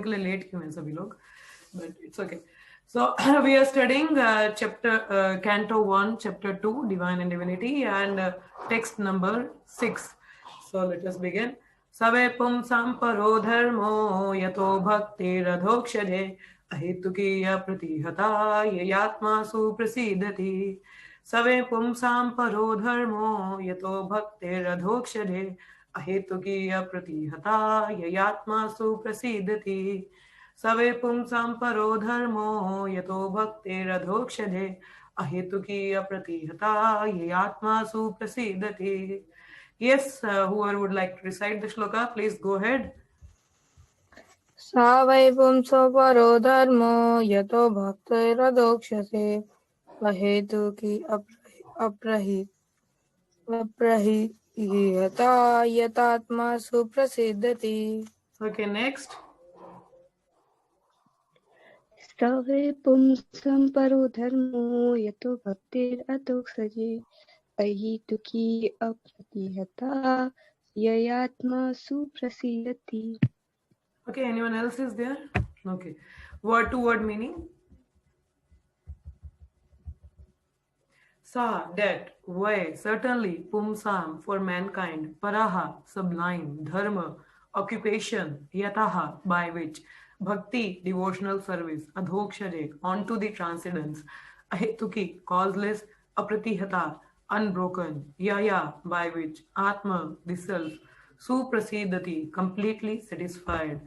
के लिए लेट क्यों हैं सभी लोग, but it's okay. So we are studying Canto 1, Chapter 2, Divine and Divinity, and text number 6. So let us begin. Save pumsam paro dharmo yato bhaktiradhokshade ahetukiya pratihata yayatma suprasidati. Save pumsam paro dharmo yato bhaktiradhokshade अहेतुकीय प्रतिहता ययात्मा सुप्रसीदति. सवे पुंसां परो धर्मो यतो भक्तिरधोक्षजे अहेतुकीय प्रतिहता ययात्मा सुप्रसीदति. Yes, whoever would like to recite the shloka, please go ahead. सा वै पुंसो परो धर्मो यतो भक्तिरधोक्षसे अहेतुकी अप्रहिता यतात्मा सुप्रसिद्धति. Okay, next. स्तवे पुंसं परो धर्मो यतो भक्तिरधोक्षजे अहेतुकी अप्रतिहता ययात्मा सुप्रसीदति. Okay, anyone else is there? Okay, word to word meaning. Sa, that, way, certainly, pumsam, for mankind, paraha, sublime, dharma, occupation, yataha, by which, bhakti, devotional service, adhokshare, onto the transcendence, ahetuki, causeless, apratihata, unbroken, yaya, by which, atma, the self, suprasidati, completely satisfied.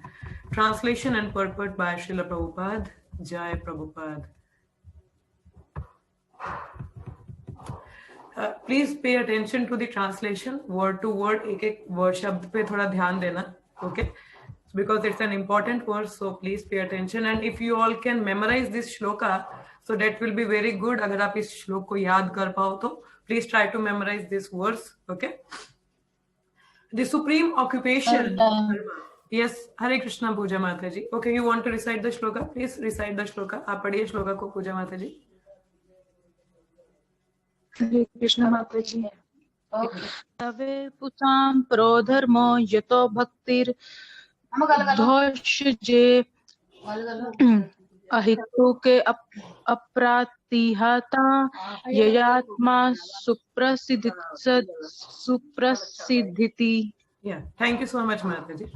Translation and purport by Srila Prabhupada. Jai Prabhupada. Please pay attention to the translation, word to word, एक एक word शब्द पे थोड़ा ध्यान देना. Okay, because it's an important word, so please pay attention. And if you all can memorise this shloka, so that will be very good. अगर आप इस श्लोक को याद कर पाओ तो please try to memorise this words. Okay, the supreme occupation. Yes, Hare Krishna Puja mata ji. Okay, you want to recite the shloka, please recite the shloka. आप पढ़िए श्लोका को पूजा माता जी. हरे कृष्ण माता जी. तवे पुंसां परो धर्मो यतो भक्तिर धोक्षजे अहेतुके अप्रातिहता ययात्मा सुप्रसिद्धिति. Yeah, thank you so much, Mataji.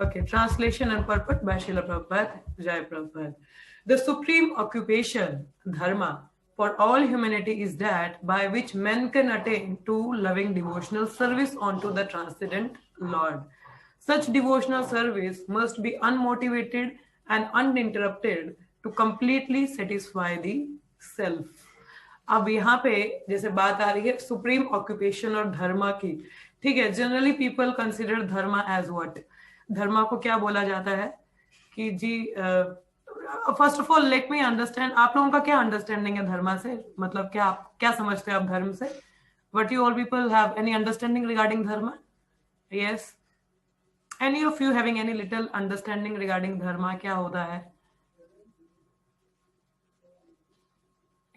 Okay, translation and purport by Srila Prabhupada. Jai Prabhupada. The supreme occupation, dharma, for all humanity is that by which men can attain to loving devotional service unto the transcendent Lord. Such devotional service must be unmotivated and uninterrupted to completely satisfy the self. अब यहाँ पे जैसे बात आ रही है supreme occupation और धर्मा की, ठीक है. Generally people consider dharma as what. धर्मा को क्या बोला जाता है कि जी, first of all let me understand, आप लोगों का क्या अंडरस्टैंडिंग है धर्मा से, मतलब क्या आप क्या समझते हैं आप धर्म से? What you all people have any understanding regarding dharma? Yes, any of you having any little understanding regarding dharma, क्या होता है?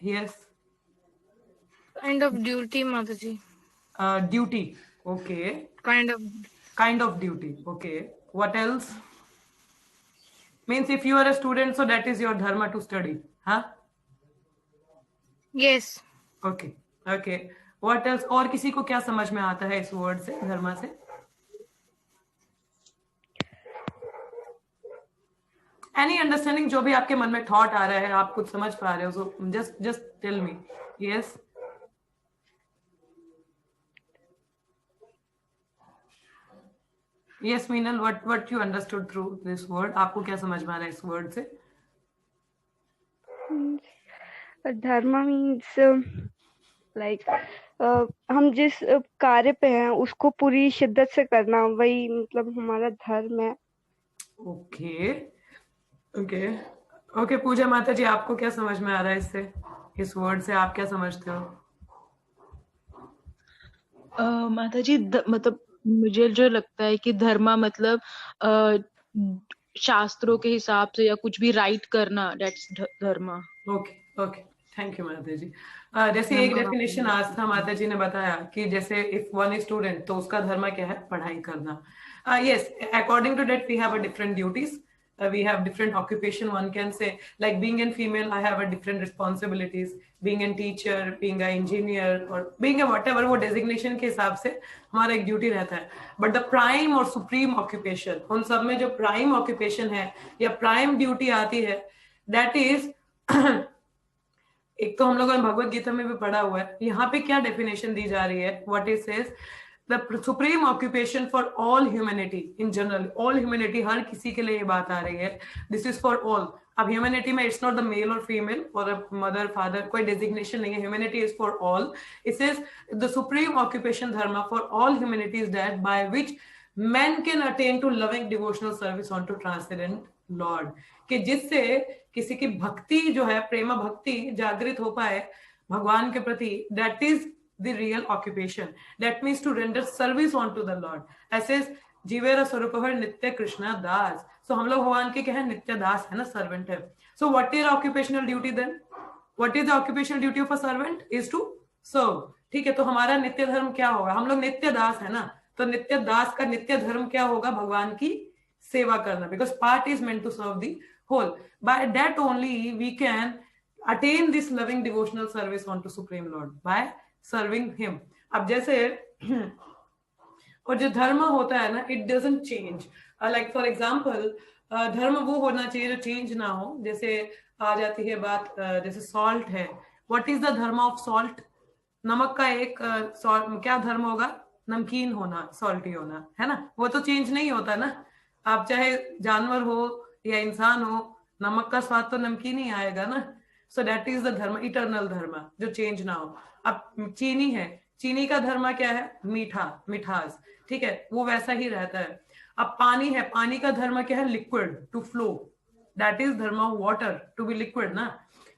Yes, Kind of duty, Mataji. Duty. Okay. Kind of duty. Okay. What else? Means if you are a student, so that is your dharma to study, huh? Yes. Okay. Okay. What else? और किसी को क्या समझ में आता है इस word से, धर्मा से? Any understanding, जो भी आपके मन में थॉट आ रहा है, आप कुछ समझ पा रहे हो, so just tell me. Yes. Yes, Meenal, what you understood through this word? आपको क्या समझ में आ रहा है इस वर्ड से? धर्म मीन्स लाइक हम जिस कार्य पे हैं उसको पूरी शिद्दत से करना, वही मतलब हमारा धर्म है. Okay okay okay. पूजा माता जी, आपको क्या समझ में आ रहा है इससे, इस वर्ड से आप क्या समझते हो? माता जी, मतलब मुझे जो लगता है कि धर्मा मतलब शास्त्रों के हिसाब से या कुछ भी राइट करना, that's Dharma. Okay okay, thank you माता जी. जैसे एक डेफिनेशन आज था, माता जी ने बताया कि जैसे इफ वन इज स्टूडेंट तो उसका धर्म क्या है? पढ़ाई करना. Yes, according to that we have a different duties. we have different occupation, one can say, like being a female, I have a different responsibilities, being a teacher, being a engineer, or being a whatever, वो designation के हिसाब से हमारा एक duty रहता है. But the prime और supreme occupation, उन सब में जो प्राइम ऑक्यूपेशन है या प्राइम ड्यूटी आती है, दैट इज एक तो हम लोगों ने भगवत गीता में भी पढ़ा हुआ है. यहाँ पे क्या डेफिनेशन दी जा रही है, what it says, the supreme occupation for all humanity in general, all humanity, हर किसी के लिए ये बात आ रही है. This is for all. अब ह्यूमैनिटी में इट्स नॉट द मेल और फीमेल और मदर फादर, कोई डेजिग्नेशन नहीं है. Humanity is for all. It says the supreme occupation dharma for all humanity is that by which men can attain to loving devotional service unto transcendent Lord, कि जिससे किसी की भक्ति जो है, प्रेम भक्ति जागृत हो पाए भगवान के प्रति. That is the real occupation. That means to render service on to the Lord. ऐसे जीवेर स्वरूप नित्य कृष्ण दास. सो हम लोग भगवान के क्या है, नित्य दास है ना, सर्वेंट है. So what is occupational duty then? What is the occupational duty of a servant? Is to serve. ठीक है, तो हमारा नित्य धर्म क्या होगा? हम लोग नित्य दास है ना, तो नित्य दास का नित्य धर्म क्या होगा? भगवान की सेवा करना. Because part is meant to serve the whole. By that only we can attain this loving devotional service on to supreme Lord by serving him. अब जैसे और जो धर्म होता है ना, it doesn't change. Like for example, धर्म वो होना चाहिए जो चेंज ना हो. जैसे आ जाती है बात, जैसे सॉल्ट है. व्हाट इज द धर्म ऑफ सॉल्ट? नमक का एक क्या धर्म होगा? नमकीन होना, सॉल्टी होना, है ना. वो तो चेंज नहीं होता ना. आप चाहे जानवर हो या इंसान हो, नमक का स्वाद तो नमकीन ही आएगा ना. सो दैट इज द धर्म, इटर्नल धर्म, जो चेंज ना हो. अब चीनी है, चीनी का धर्म क्या है? मीठा, मिठास. ठीक है, वो वैसा ही रहता है. अब पानी है, पानी का धर्म क्या है? Liquid, to flow. That is dharma of water, to be liquid ना.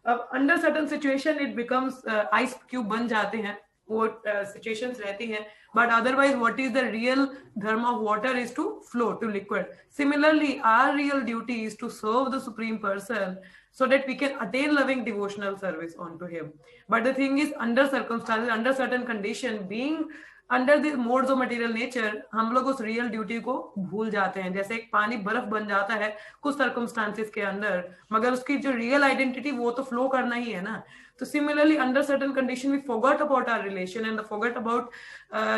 अब under certain situation it becomes ice cube बन जाते हैं, वो सिचुएशंस रहती हैं. But otherwise, what is the real dharma of water is to flow, to liquid. Similarly, our real duty is to serve the Supreme Person so that we can attain loving devotional service onto Him. But the thing is, under circumstances, under certain condition, being under the modes of material nature, हम लोग उस real duty को भूल जाते हैं. जैसे एक पानी बर्फ बन जाता है कुछ circumstances के अंदर, मगर उसकी जो real identity वो तो flow करना ही है ना. So similarly, under certain condition, we forgot about our relation and forgot about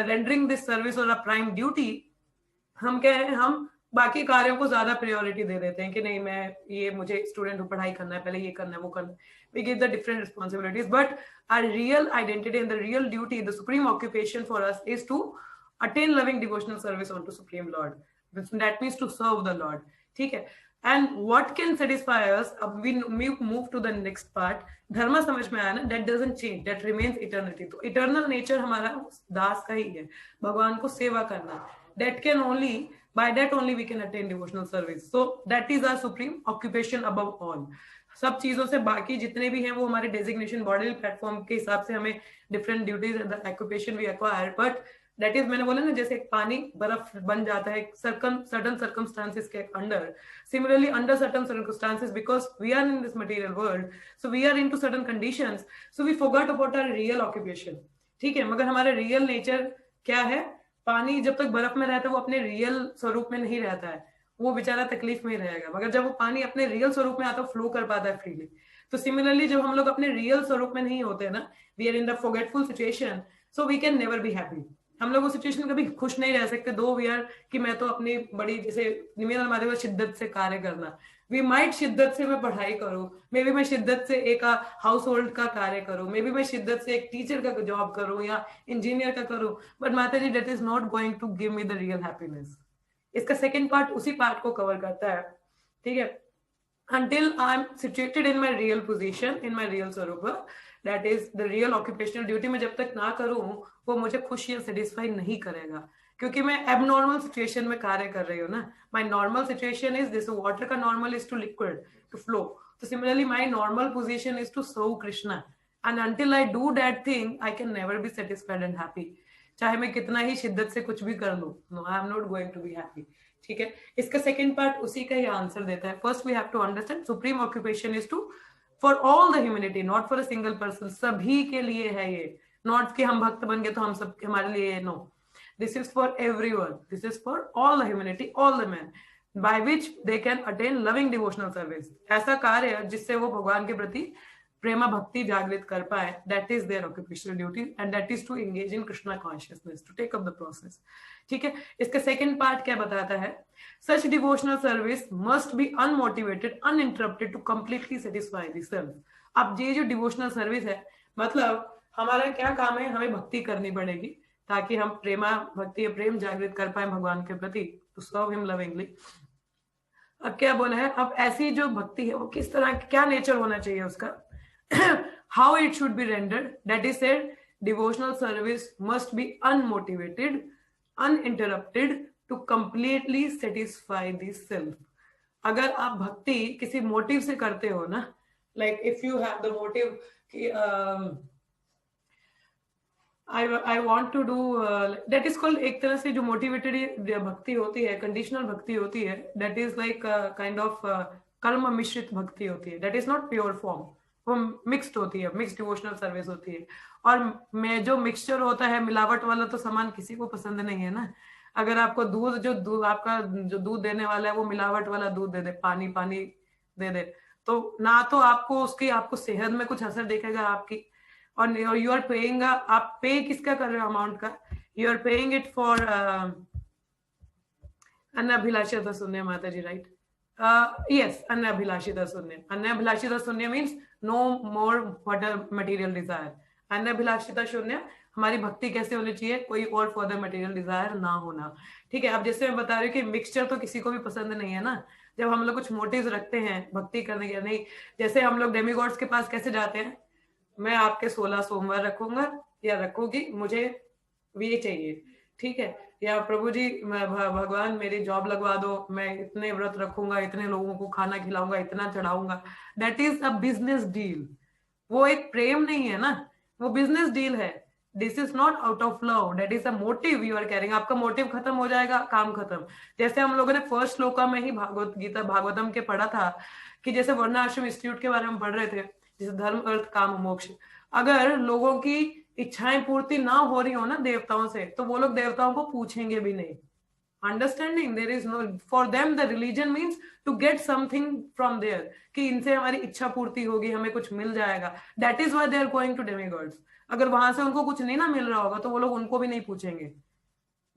rendering this service or a prime duty. हम क्या है, हम बाकी कार्यों को ज्यादा प्रायोरिटी दे देते हैं कि नहीं, मैं ये मुझे स्टूडेंट को पढ़ाई करना है, पहले ये करना है, वो करना है. We give the different responsibilities, but our real identity and the real duty, the supreme occupation for us is to attain loving devotional service unto Supreme Lord. That means to serve the Lord. ठीक है. And what can satisfy us? अब we move to the next part. धर्म समझ में आया ना? That doesn't change. That remains eternity. तो eternal nature हमारा दास का ही है, भगवान को सेवा करना. That can only, by that only we can attain devotional service. So that is our supreme occupation above all. सब चीजों से बाकी जितने भी हैं वो हमारे डेजिग्नेशन बॉडी प्लेटफॉर्म के हिसाब से हमें different duties and occupation we acquire. But that is, मैंने बोला ना, जैसे पानी बर्फ बन जाता है सर्टन सर्कमस्टांसेस के under. Similarly under certain circumstances, because we are in this material world, so we are into certain conditions, so we forgot about our real occupation. ठीक है, मगर हमारा रियल नेचर क्या है? पानी जब तक बर्फ में रहता है वो अपने रियल स्वरूप में नहीं रहता है, वो बेचारा तकलीफ में ही रहेगा. मगर जब वो पानी अपने रियल स्वरूप में आता है, फ्लो कर पाता है फ्रीली. तो सिमिलरली जब हम लोग अपने रियल स्वरूप में नहीं होते ना, we are in the forgetful situation, so we can never be happy. हम लोग उस सिचुएशन कभी खुश नहीं रह सकते. दो वी आर कि मैं तो अपनी बड़ी, जैसे निमित्त माध्यम शिद्दत से कार्य करना, वी माइट शिद्दत से मैं पढ़ाई करूं, मे बी मैं शिद्दत से एक हाउस होल्ड का कार्य करूं, मे बी मैं शिद्दत से एक टीचर का जॉब करूं या इंजीनियर का करूं, but mata ji that is not going to give me the real happiness. इसका सेकेंड पार्ट उसी पार्ट को कवर करता है. ठीक है, until I am situated in my real position, in my real स्वरूप, that is the real occupational duty, मैं जब तक ना करूं वो मुझे खुश या सेटिस्फाई नहीं करेगा, क्योंकि मैं एबनॉर्मल सिचुएशन में कार्य कर रही हूँ ना. My normal situation is this, water का normal is to liquid, to flow. तो similarly my normal position is to serve Krishna, and until I do that thing I can never be satisfied and happy. चाहे मैं कितना ही शिद्दत से कुछ भी कर लूं, no, I am not going to be happy. ठीक है, इसका सेकंड पार्ट उसी का ही आंसर देता है. First we have to understand supreme occupation is to for all the humanity, not for a single person. सभी के लिए है ये, नॉट कि हम भक्त बन गए तो हम सब हमारे लिए. No, this is for everyone, this is for all the humanity, all the man. by which they can attain loving devotional service. ऐसा कार्य जिससे वो भगवान के प्रति प्रेमा भक्ति जागृत कर पाए, that is their occupational duty and that is to engage in Krishna consciousness, to take up the process. ठीक है, इसका सेकंड पार्ट क्या बताता है? Such devotional service must be unmotivated, uninterrupted to completely satisfy the self. अब ये जो devotional service है, मतलब हमारा क्या काम है? हमें भक्ति करनी पड़ेगी ताकि हम प्रेमा भक्ति प्रेम जागृत कर पाए भगवान के प्रति, to serve him lovingly. अब क्या बोला है? अब ऐसी जो भक्ति है वो किस तरह, क्या नेचर होना चाहिए उसका? How it should be rendered, that is said, devotional service must be unmotivated, uninterrupted to completely satisfy the self. अगर आप भक्ति किसी मोटिव से करते हो ना, like if you have the motive कि I want to do that is called, एक तरह से जो मोटिवेटेड भक्ति होती है, कंडीशनल भक्ति होती है, that is like kind of कर्म मिश्रित भक्ति होती है, that is not pure form, वो मिक्स्ड होती है, मिक्स्ड डिवोशनल सर्विस होती है. और मैं जो मिक्सचर होता है, मिलावट वाला तो सामान किसी को पसंद नहीं है ना. अगर आपको आपका जो दूध देने वाला है वो मिलावट वाला दूध दे दे, पानी पानी दे दे, तो ना तो आपको सेहत में कुछ असर दिखेगा आपकी, और यू आर पेइंग, आप पे किसका कर रहे हो अमाउंट का? You are paying it for अनाभिलाषिता शून्य, माता जी, राइट? yes, अनाभिलाषिता शून्य. अनाभिलाषिता शून्य means no more material desire. अनाभिलाषिता शून्य, हमारी भक्ति कैसे होनी चाहिए? कोई और फर्दर मटेरियल डिजायर ना होना. ठीक है, अब जैसे मैं बता रही हूँ कि मिक्सचर तो किसी को भी पसंद नहीं है ना. जब हम लोग कुछ मोटिव्स रखते हैं भक्ति करने के, नहीं, जैसे हम लोग डेमीगॉड्स के पास कैसे जाते हैं? मैं आपके 16 सोमवार रखूंगा या रखूंगी, मुझे ये चाहिए, ठीक है, या प्रभु जी भगवान मेरी जॉब लगवा दो, मैं इतने व्रत रखूंगा, इतने लोगों को खाना खिलाऊंगा, इतना चढ़ाऊंगा. That is a business deal. वो एक प्रेम नहीं है ना, वो बिजनेस डील है. This is not out of love, that is a motive you are caring. आपका मोटिव खत्म हो जाएगा, काम खत्म. जैसे हम लोगों ने फर्स्ट श्लोका में ही भागवतम के पढ़ा था कि जैसे वर्णाश्रम इंस्टीट्यूट के बारे में पढ़ रहे थे, जैसे धर्म अर्थ काम मोक्ष, अगर लोगों की इच्छाएं पूर्ति ना हो रही हो ना देवताओं से, तो वो लोग देवताओं को पूछेंगे भी नहीं. Understanding, there is no, for them the religion means to get something from there, कि इनसे हमारी इच्छा पूर्ति होगी, हमें कुछ मिल जाएगा. That is why they are going to demigods. अगर वहां से उनको कुछ नहीं ना मिल रहा होगा तो वो लोग उनको भी नहीं पूछेंगे.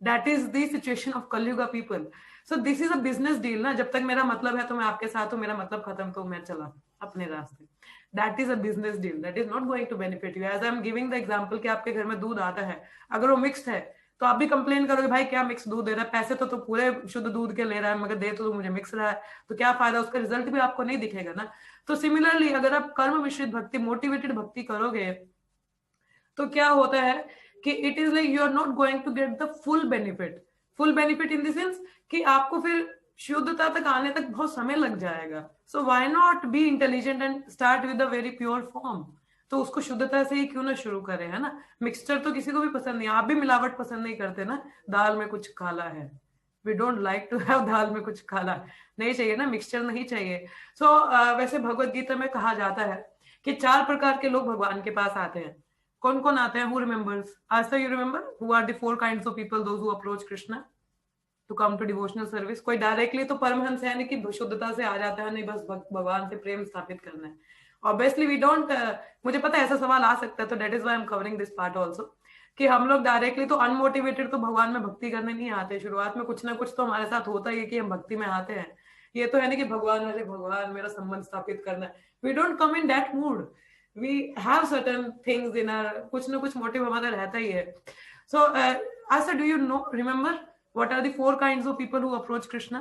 That is the situation of Kalyuga people. So this is a business deal ना. जब तक मेरा मतलब है तो मैं आपके साथ हूँ, मेरा मतलब खत्म तो मैं चला अपने रास्ते. That is a business deal. That is not going to benefit you. As I am giving the example कि आपके घर में दूध आता है, अगर वो मिक्स्ड है तो आप भी कंप्लेन करोगे, भाई क्या मिक्स दूध दे रहा है, पैसे तो पूरे शुद्ध दूध के ले रहा है, मगर दे तो मुझे मिक्स रहा है, तो क्या फायदा? उसका रिजल्ट भी आपको नहीं दिखेगा ना. तो सिमिलरली अगर आप कर्म मिश्रित भक्ति, मोटिवेटेड भक्ति करोगे तो क्या होता है कि it is like you are not going to get the full benefit. Full benefit in the sense कि आपको फिर शुद्धता तक आने तक बहुत समय लग जाएगा. So why not be intelligent and start with a very pure form. तो उसको शुद्धता से ही क्यों ना शुरू करें, है ना. मिक्सचर तो किसी को भी पसंद नहीं. आप भी मिलावट पसंद नहीं करते ना. दाल में कुछ काला है, we don't like to have दाल में कुछ काला, नहीं चाहिए ना, मिक्सचर नहीं चाहिए. सो वैसे भगवत गीता में कहा जाता है कि 4 प्रकार के लोग भगवान के पास आते हैं. कौन कौन आते हैं? Who remembers? Astha, you remember who are the 4 kinds of people those who approach Krishna to come to devotional service? कोई डायरेक्टली तो परमहंस है नहीं कि शुद्धता से आ जाता है, नहीं बस भगवान से प्रेम स्थापित करना है. ऑब्वियसली वी डोंट, मुझे पता है ऐसा सवाल आ सकता है, तो that is why I am covering this part also, कि हम लोग डायरेक्टली तो अनमोटिवेटेड तो भगवान में भक्ति करने नहीं आते. शुरुआत में कुछ ना कुछ तो हमारे साथ होता ही है कि हम भक्ति में आते हैं. ये तो है ना कि भगवान मेरा संबंध स्थापित करना है. We don't come in that mood. We have certain things in our, कुछ ना कुछ मोटिव हमारा रहता ही है. So Astha, do you know, remember what are the 4 kinds of people who approach Krishna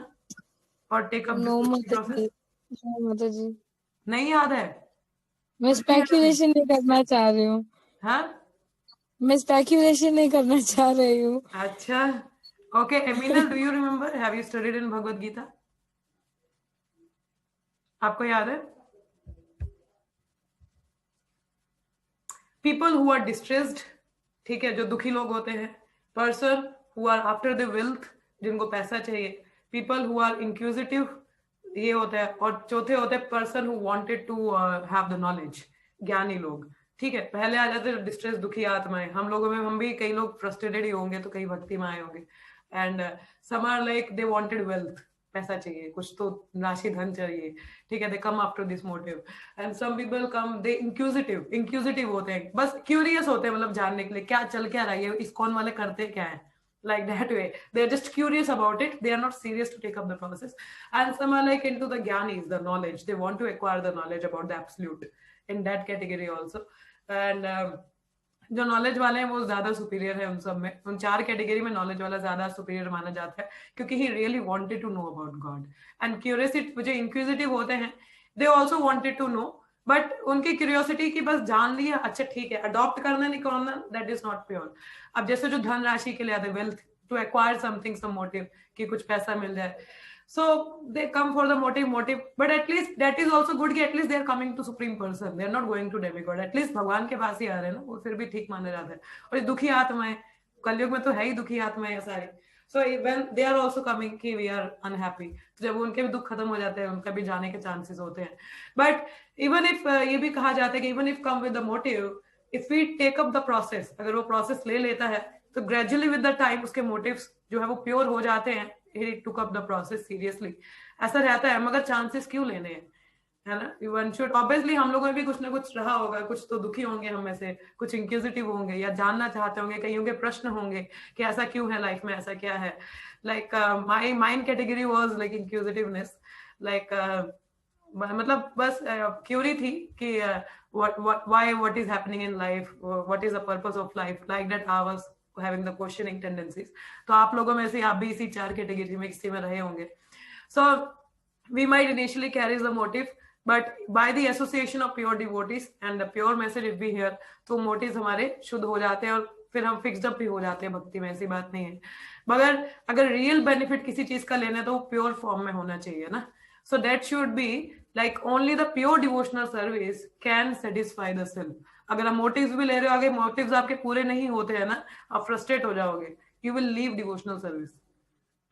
or take up this process? No, माता जी, नहीं याद है? मैं स्पेकुलेशन नहीं करना चाह रही हूँ. हाँ, मैं स्पेकुलेशन नहीं करना चाह रही हूँ. अच्छा, okay. Eminal, do you remember? Have you studied in Bhagavad Gita? आपको याद है? People who are distressed, ठीक है, जो दुखी लोग होते हैं. Person who are after the wealth, जिनको पैसा चाहिए. People who are inquisitive, ये होता है. और चौथे होते हैं person who wanted to have the knowledge, ज्ञानी लोग. ठीक है, पहले आ जाते हैं डिस्ट्रेस, दुखी आत्माएं. हम लोगों में, हम भी कई लोग फ्रस्ट्रेटेड ही होंगे, तो कई भक्ति में आए होंगे. And some are like they wanted wealth, पैसा चाहिए, कुछ तो राशि धन चाहिए, ठीक है, they come after this motive. And some people come, they inquisitive होते हैं, बस क्यूरियस होते हैं, मतलब जानने के लिए क्या चल क्या रहा है, इस्कॉन वाले करते क्या है, like that way. They are just curious about it. They are not serious to take up the process. And some are like into the gyanis, the knowledge. They want to acquire the knowledge about the absolute. In that category also. And जो knowledge वाले हैं वो ज्यादा superior है उन सब में, उन 4 कैटेगरी में नॉलेज वाला ज्यादा सुपीरियर माना जाता है, क्योंकि he really wanted to know about God. And curiosity, जो इंक्विजिटिव होते हैं, they also wanted to know, but उनकी क्यूरियोसिटी की बस जान लिया, अच्छा ठीक है, अडॉप्ट करना नहीं करना, दैट इज नॉट प्योर. अब जैसे जो धन राशि के लिए आते, wealth to acquire something, some motive, कि कुछ पैसा मिल जाए, so they come for the motive, but at least that is also good कि at least they are coming to supreme person, they are not going to demigod, at least भगवान के पास ही आ रहे हैं ना, वो फिर भी ठीक माने जाते हैं. और दुखी आत्माएं, कलयुग में तो है ही दुखी आत्माएं सारी, so when they are also coming कि we are unhappy, तो जब उनके भी दुख खत्म हो जाते हैं, उनका भी जाने के चांसेस होते हैं. but even if ये भी कहा जाता है कि even if come with the motive, if we take up the process, अगर वो process ले लेता है, तो gradually with the time उसके motives जो है वो प्योर हो जाते हैं. He took up the process seriously. ऐसा रहता है, मगर चांसेस क्यों लेने हैं, है ना. One should obviously, हम लोगों में भी कुछ ना कुछ रहा होगा, कुछ तो दुखी होंगे हम में से, कुछ इंक्विजिटिव होंगे, या जानना चाहते होंगे, कहीं होंगे प्रश्न होंगे कि ऐसा क्यों है लाइफ में, ऐसा क्या है. Like my mind category was like inquisitiveness, like मतलब बस क्यूरी थी कि what is happening in life, what is the purpose of life, like that I was having the questioning tendencies. तो आप लोगों में से आप भी इसी 4 कैटेगरी में किसी में रहे होंगे. So we might initially carry the motive, but by the association of pure devotees and the pure message if we hear, तो motives हमारे शुद्ध हो जाते हैं और फिर हम फिक्स्ड अप भी हो जाते हैं भक्ति में, ऐसी बात नहीं है. मगर अगर रियल बेनिफिट किसी चीज का लेना है तो वो प्योर फॉर्म में होना चाहिए ना. So that should be like only the pure devotional service can satisfy the self. अगर आप मोटिव्स भी ले रहे हो, आगे मोटिव्स आपके पूरे नहीं होते हैं ना, आप फ्रस्ट्रेट हो जाओगे, you will leave devotional service.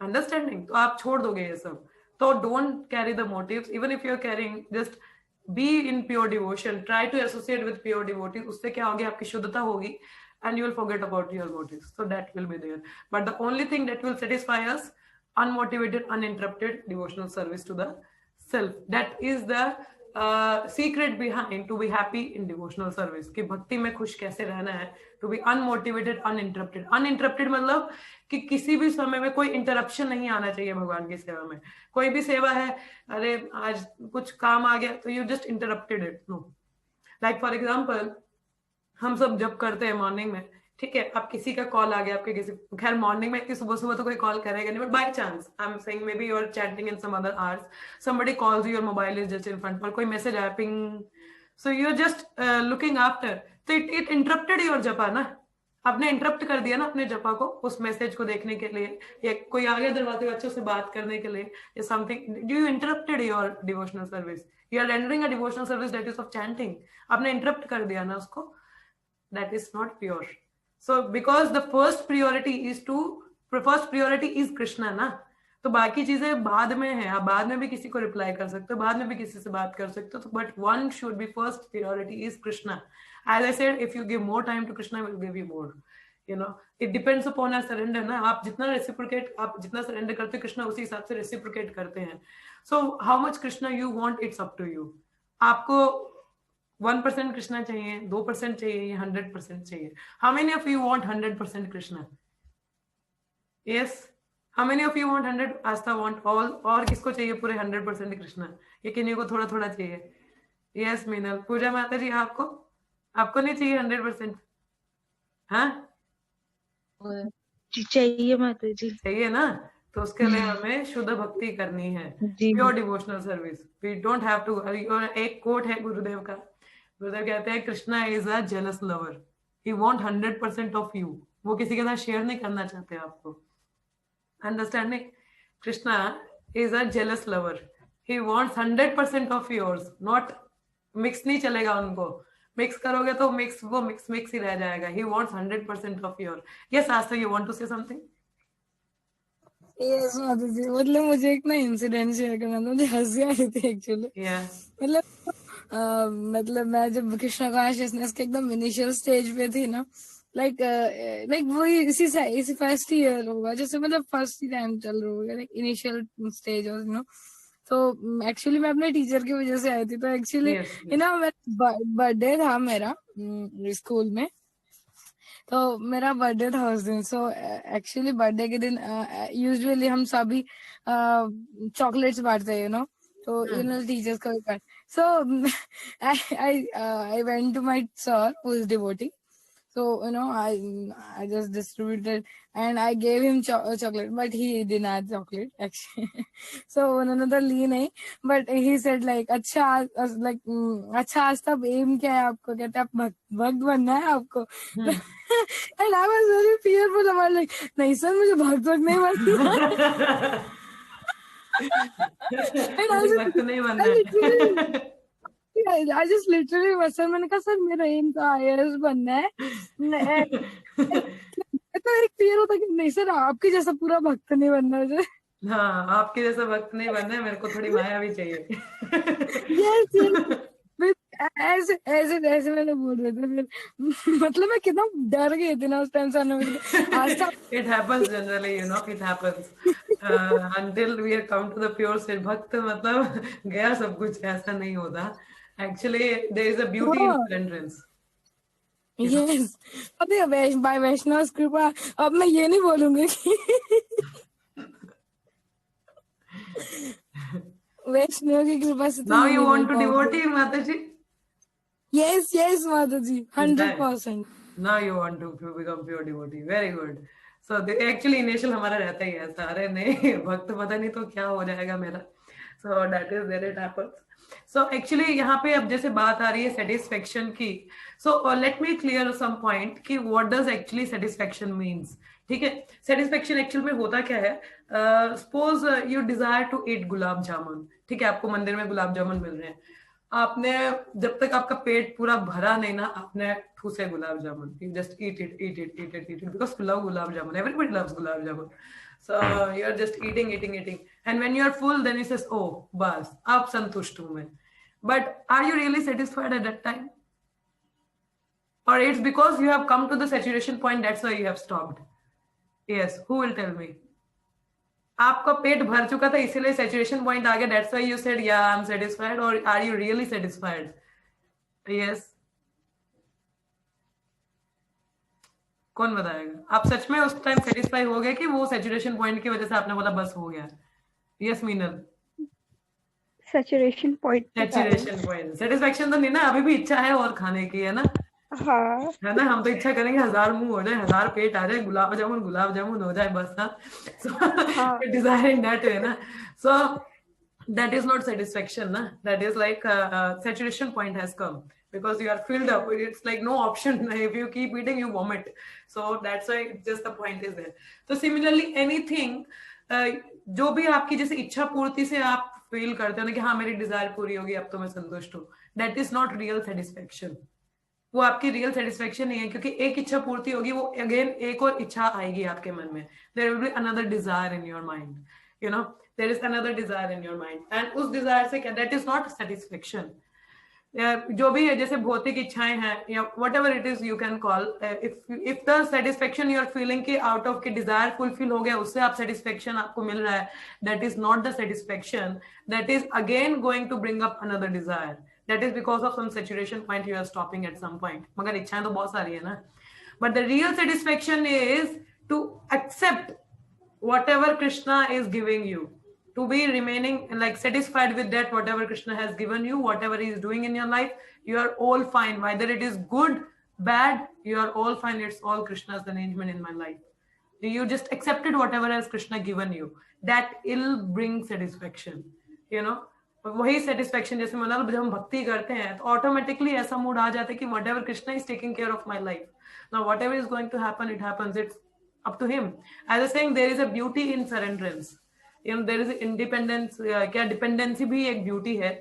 Understanding, तो आप छोड़ दोगे ये सब. तो don't carry the motives, even if you are carrying, just be in pure devotion, try to associate with pure devotees. उससे क्या होगी, आपकी शुद्धता होगी, and you will forget about your motives, so that will be there. But the only thing that will satisfy us, unmotivated, uninterrupted devotional service to the self. That is the secret behind to be happy in devotional service. कि भक्ति में खुश कैसे रहना है. To be unmotivated, uninterrupted. Uninterrupted मतलब कि किसी भी समय में कोई इंटरप्शन नहीं आना चाहिए भगवान की सेवा में. कोई भी सेवा है, अरे आज कुछ काम आ गया तो you just interrupted it. No. Like for example, हम सब जब करते हैं मॉर्निंग में, ठीक है, आप किसी का कॉल आ गया, आपके किसी, खैर मॉर्निंग में इतनी सुबह सुबह तो कोई कॉल करेगा नहीं, but by chance I am saying may be you are chatting in some other hours, somebody calls you, your mobile is just in front, और कोई मैसेज आया ping, so you are just looking after, तो it interrupted your जपा ना. आपने interrupt कर दिया ना अपने जपा को, उस मैसेज को देखने के लिए, या कोई आ गया दरवाजे बच्चों से बात करने के लिए, या something, you interrupted your devotional service. You are rendering a devotional service that is of chanting. आपने इंटरप्ट कर दिया ना उसको, that is not pure. So because the first priority is Krishna ना, तो बाकी चीजें बाद में है. आप बाद में भी किसी को रिप्लाई कर सकते हो, बाद में भी किसी से बात कर सकते हो, but one should be first priority is Krishna. As I said, if you give more time to Krishna, he will give you more. You know, it depends upon our surrender ना. आप जितना रेसिप्रोकेट, आप जितना surrender करते हो, कृष्णा उसी हिसाब से रेसिप्रोकेट करते हैं. So how much Krishna you want, it's up to you. आपको 1% कृष्णा चाहिए, 2% चाहिए, या 100% चाहिए. How many of you want 100% Krishna? Yes. How many of you want 100? Aastha want all. और किसको चाहिए पूरे 100% कृष्णा? ये किन्हीं को थोड़ा थोड़ा चाहिए? Yes, मीनल. पूजा माता जी, आपको नहीं चाहिए 100%? हाँ, चाहिए माता जी. चाहिए ना. तो उसके लिए हमें शुद्ध भक्ति करनी है, जी. Pure devotional service. We don't have to. एक कोट है गुरुदेव का, गुरुदेव कहते हैं Krishna is a jealous lover, he want 100% of you. वो किसी के साथ शेयर नहीं करना चाहते आपको. Understanding? Krishna is a jealous lover, he wants 100% of yours. Not mix नहीं चलेगा उनको. मिक्स करोगे तो मिक्स ही रह जाएगा. He wants 100% of your. Yes Astha, you want to say something? Yes माता जी, मतलब मुझे एक ना इंसिडेंट शेयर करना था, मुझे हंसी आ रही थी एक्चुअली. मतलब मैं जब कृष्णा कॉन्शियसनेस के एकदम इनिशियल स्टेज पे थी ना, लाइक वही इसी फर्स्ट ईयर होगा, जैसे मतलब फर्स्ट ही टाइम चल रहा होगा, लाइक इनिशियल स्टेज और तो एक्चुअली मैं अपने टीचर की वजह से आई थी, तो एक्चुअली Yes, yes. बर्थडे था मेरा स्कूल में, तो मेरा बर्थडे था उस दिन। सो एक्चुअली बर्थडे के दिन यूजुअली हम सभी चॉकलेट्स बांटते हैं तो टीचर्स को भी बांट। So I went to my sir who is devotee, so I just distributed and I gave him chocolate, but he denied chocolate actually. So another ली नहीं, but he said like अच्छा like अच्छा आज तब M क्या है आपको, कहते आप भक्त बनना है आपको। And I was very fearful about like नहीं सर मुझे भक्त नहीं बनना। And मुझे भक्त नहीं बनना है। I just literally सर मैंने कहा सर मेरा एम तो IAS बनना है। तो एक फियर होता कि नहीं सर आपके जैसा पूरा भक्त नहीं बनना मुझे। हाँ, आपके जैसा भक्त नहीं बनना है, मेरे को थोड़ी माया भी चाहिए। yes, ऐसे मैंने बोल रहे थे फिर। मतलब मैं कितना डर गई थी ना उस टाइम से। आज तक It happens generally, it happens. Until we come to the pure state, भक्त मतलब गया सब कुछ, ऐसा नहीं होता। Actually, there is a beauty in surrenderance. Yes पता है बाय वैष्णव कृपा। अब मैं ये नहीं बोलूंगी कि वैष्णव की कृपा से Now you want to devotee, Mataji? Yes, Mataji, 100%. Now you want to become pure devotee. Very good. So actually initial हमारा रहता ही है ऐसा, अरे नहीं भक्त पता नहीं तो क्या हो जाएगा मेरा। So that is where it happens. So actually यहाँ पे अब जैसे बात आ रही है satisfaction की, so let me clear some point कि what does actually satisfaction means. ठीक है, satisfaction actually में होता क्या है? Suppose you desire to eat gulab jamun, ठीक है, आपको मंदिर में गुलाब जामुन मिल रहे हैं, आपने जब तक आपका पेट पूरा भरा नहीं ना, आपने ठूसे gulab jamun, you just eat it because you love gulab jamun, everybody loves gulab jamun. So you're just eating, and when you're full, then it says, oh, bas, ab santusht hu main. But are you really satisfied at that time? Or it's because you have come to the saturation point, that's why you have stopped? Yes, who will tell me? आपका पेट भर चुका था इसीलिए saturation point आ गया, that's why you said yeah I'm satisfied, or are you really satisfied? Yes, कौन बताएगा? आप सच में उस टाइम सेटिस्फाई हो गए कि वो सैचुरेशन पॉइंट की वजह से आपने बोला बस हो गया? Yes Meenal, saturation point satisfaction तो नहीं ना, अभी भी इच्छा है और खाने की, है ना? हाँ है ना, हम तो इच्छा करेंगे 1000 मुंह हो जाए, 1000 पेट आ जाए, गुलाब जामुन हो जाए बस ना। डिजायरिंग दैट है ना, सो that is not satisfaction na, that is like saturation point has come because you are filled up, it's like no option, if you keep eating you vomit, so that's why just the point is there. So similarly anything जो भी आपकी जैसे इच्छा पूर्ति से आप feel करते हो ना कि हाँ मेरी डिजायर पूरी होगी अब तो मैं संतुष्ट हूँ, that is not real satisfaction, वो आपकी रियल सेटिस्फेक्शन नहीं है, क्योंकि एक इच्छा पूर्ति होगी, वो अगेन एक और इच्छा आएगी आपके मन में, there will be another desire in your mind, you know, there is another desire in your mind, and उस डिजायर से क्या, दैट इज नॉट सेटिस्फेक्शन। जो भी है जैसे भौतिक इच्छाएं हैं या whatever it is you can call, if the satisfaction you are feeling कि आउट ऑफ के डिजायर फुलफिल हो गया उससे आप सेटिस्फेक्शन आपको मिल रहा है, that is not the satisfaction, that is again going to bring up another desire, that is because of some saturation point you are stopping at some point, मगर इच्छाएं तो बहुत सारी है ना, but the real satisfaction is to accept whatever Krishna is giving you, to be remaining like satisfied with that, whatever Krishna has given you, whatever he is doing in your life, you are all fine, whether it is good, bad, you are all fine, it's all Krishna's arrangement in my life, you just accepted whatever has Krishna given you, that will bring satisfaction, you know. वही satisfaction जैसे मतलब जब हम भक्ति करते हैं तो automatically ऐसा मूड आ जाता है कि whatever Krishna is taking care of my life, now whatever is going to happen it happens, it's up to him, as I saying there is a beauty in surrenderance, you know, there is independence, क्या dependency भी एक beauty है,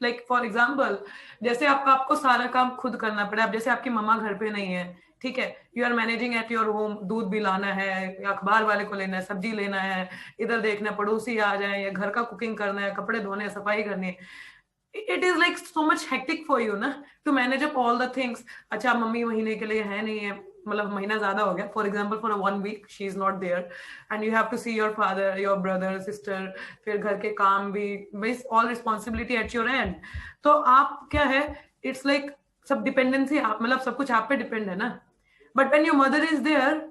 like for example जैसे आपको सारा काम खुद करना पड़ा, अब जैसे आपकी मम्मा घर पे नहीं है, ठीक है, you are managing at your home, दूध भी लाना है, अखबार वाले को लेना है, सब्जी लेना है, इधर देखना, पड़ोसी आ जाए, या घर का कुकिंग करना है, कपड़े धोने, सफाई करनी है, it is like so much hectic for you na to manage up all the things. अच्छा मम्मी महीने के लिए है नहीं है, मतलब महीना ज्यादा हो गया, for example for a 1 week she is not there and you have to see your father, your brother, sister, फिर घर के काम भी, means all responsibility at your end. तो आप क्या है, it's like सब डिपेंडेंसी, आप मतलब सब कुछ आप पे डिपेंड है ना. But when your mother is there